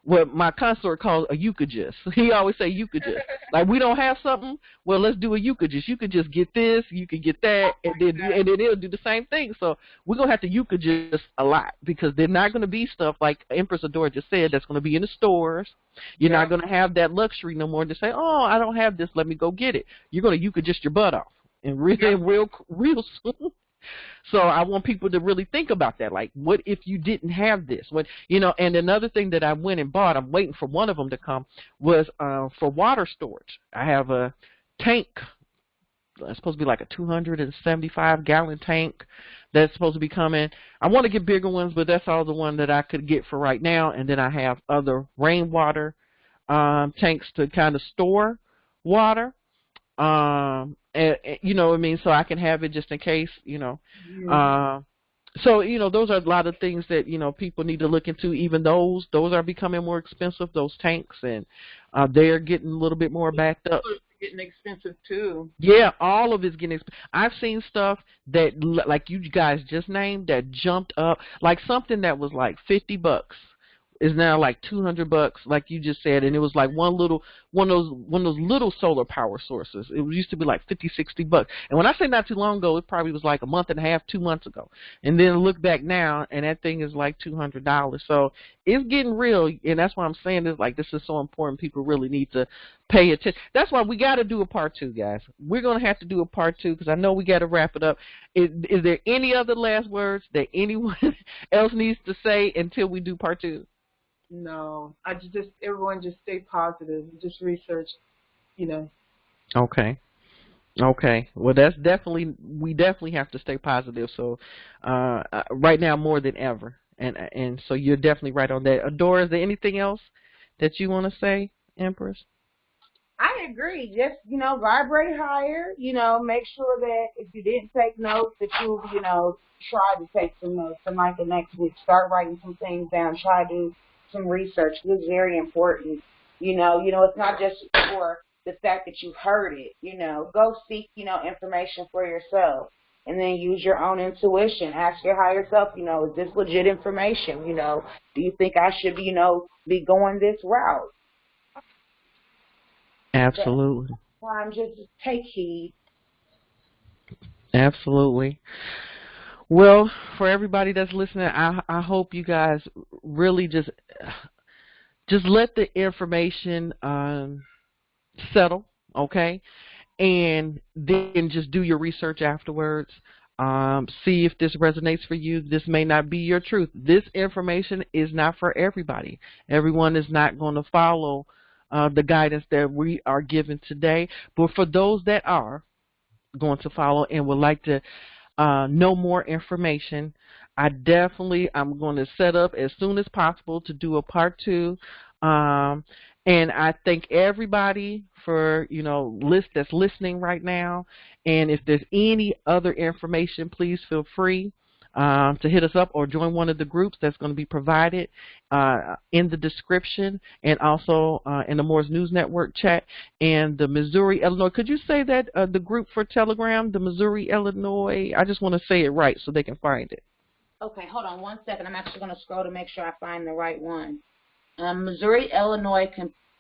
what my consort calls a eucogist. He always say eucogist. Like we don't have something, well let's do a eucogist. You could just get this, you can get that, and then it'll do the same thing. So we're gonna have to Yucca just a lot, because they're not gonna be stuff like Empress Adaora just said that's gonna be in the stores. You're not gonna have that luxury no more to say, oh, I don't have this, let me go get it. You're gonna Yucca just your butt off, and real soon. So I want people to really think about that. Like, what if you didn't have this? What, and another thing that I went and bought, I'm waiting for one of them to come, was for water storage. I have a tank. It's supposed to be like a 275-gallon tank that's supposed to be coming. I want to get bigger ones, but that's all the one that I could get for right now. And then I have other rainwater tanks to kind of store water. And, you know what I mean, so I can have it just in case, so, those are a lot of things that, people need to look into. Even those are becoming more expensive, those tanks, and they're getting a little bit more backed up. Getting expensive too. Yeah, all of it's getting expensive. I've seen stuff that, like you guys just named, that jumped up, like something that was like $50 is now like $200, like you just said, and it was like one of those little solar power sources. It used to be like $50-$60, and when I say not too long ago, it probably was like a month and a half, 2 months ago. And then look back now, and that thing is like $200. So it's getting real, and that's why I'm saying this. Like, this is so important. People really need to pay attention. That's why we got to do a part 2, guys. We're gonna have to do a part 2 because I know we got to wrap it up. Is there any other last words that anyone else needs to say until we do part 2? No, everyone just stay positive. Just research, Okay. Well, we definitely have to stay positive. So, right now more than ever, and so you're definitely right on that. Adaora, is there anything else that you want to say, Empress? I agree. Just, vibrate higher. Make sure that if you didn't take notes, that you, try to take some notes. And like the next week, start writing some things down. Try to do some research. It's very important. It's not just for the fact that you've heard it. Go seek, information for yourself, and then use your own intuition. Ask your higher self, is this legit information? Do you think I should be, be going this route? Absolutely. Just take heed. Absolutely. Well, for everybody that's listening, I hope you guys really just let the information settle, okay? And then just do your research afterwards. See if this resonates for you. This may not be your truth. This information is not for everybody. Everyone is not going to follow the guidance that we are given today. But for those that are going to follow and would like to know more information, I'm going to set up as soon as possible to do a part 2. And I thank everybody for, that's listening right now. And if there's any other information, please feel free to hit us up or join one of the groups that's going to be provided in the description, and also in the Moore's News Network chat and the Missouri, Illinois. Could you say that, the group for Telegram, the Missouri, Illinois? I just want to say it right so they can find it. Okay, hold on 1 second. I'm actually going to scroll to make sure I find the right one. Missouri, Illinois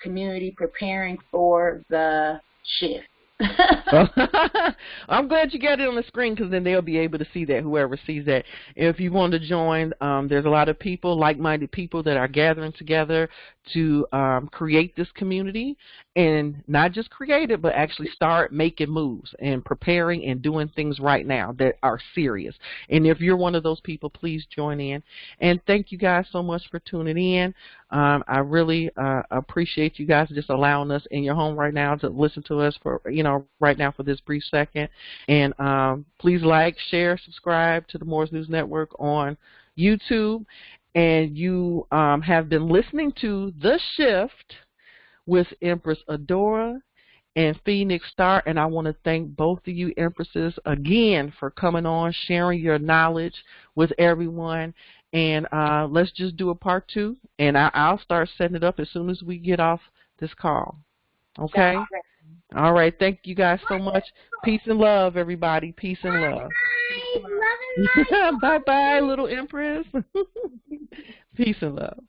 community preparing for the shift. I'm glad you got it on the screen, because then they'll be able to see that, whoever sees that. If you want to join, there's a lot of people, like-minded people, that are gathering together to create this community, and not just create it, but actually start making moves and preparing and doing things right now that are serious. And if you're one of those people, please join in. And thank you guys so much for tuning in. I really appreciate you guys just allowing us in your home right now to listen to us for, right now for this brief second. And please like, share, subscribe to the Moore's News Network on YouTube. And you have been listening to The Shift with Empress Adaora and Phoenix Star. And I want to thank both of you Empresses again for coming on, sharing your knowledge with everyone. And let's just do a part 2. And I'll start setting it up as soon as we get off this call. Okay? All right. Thank you guys so much. Peace and love, everybody. Peace and love. Bye. Love and light. Bye-bye, little Empress. Peace and love.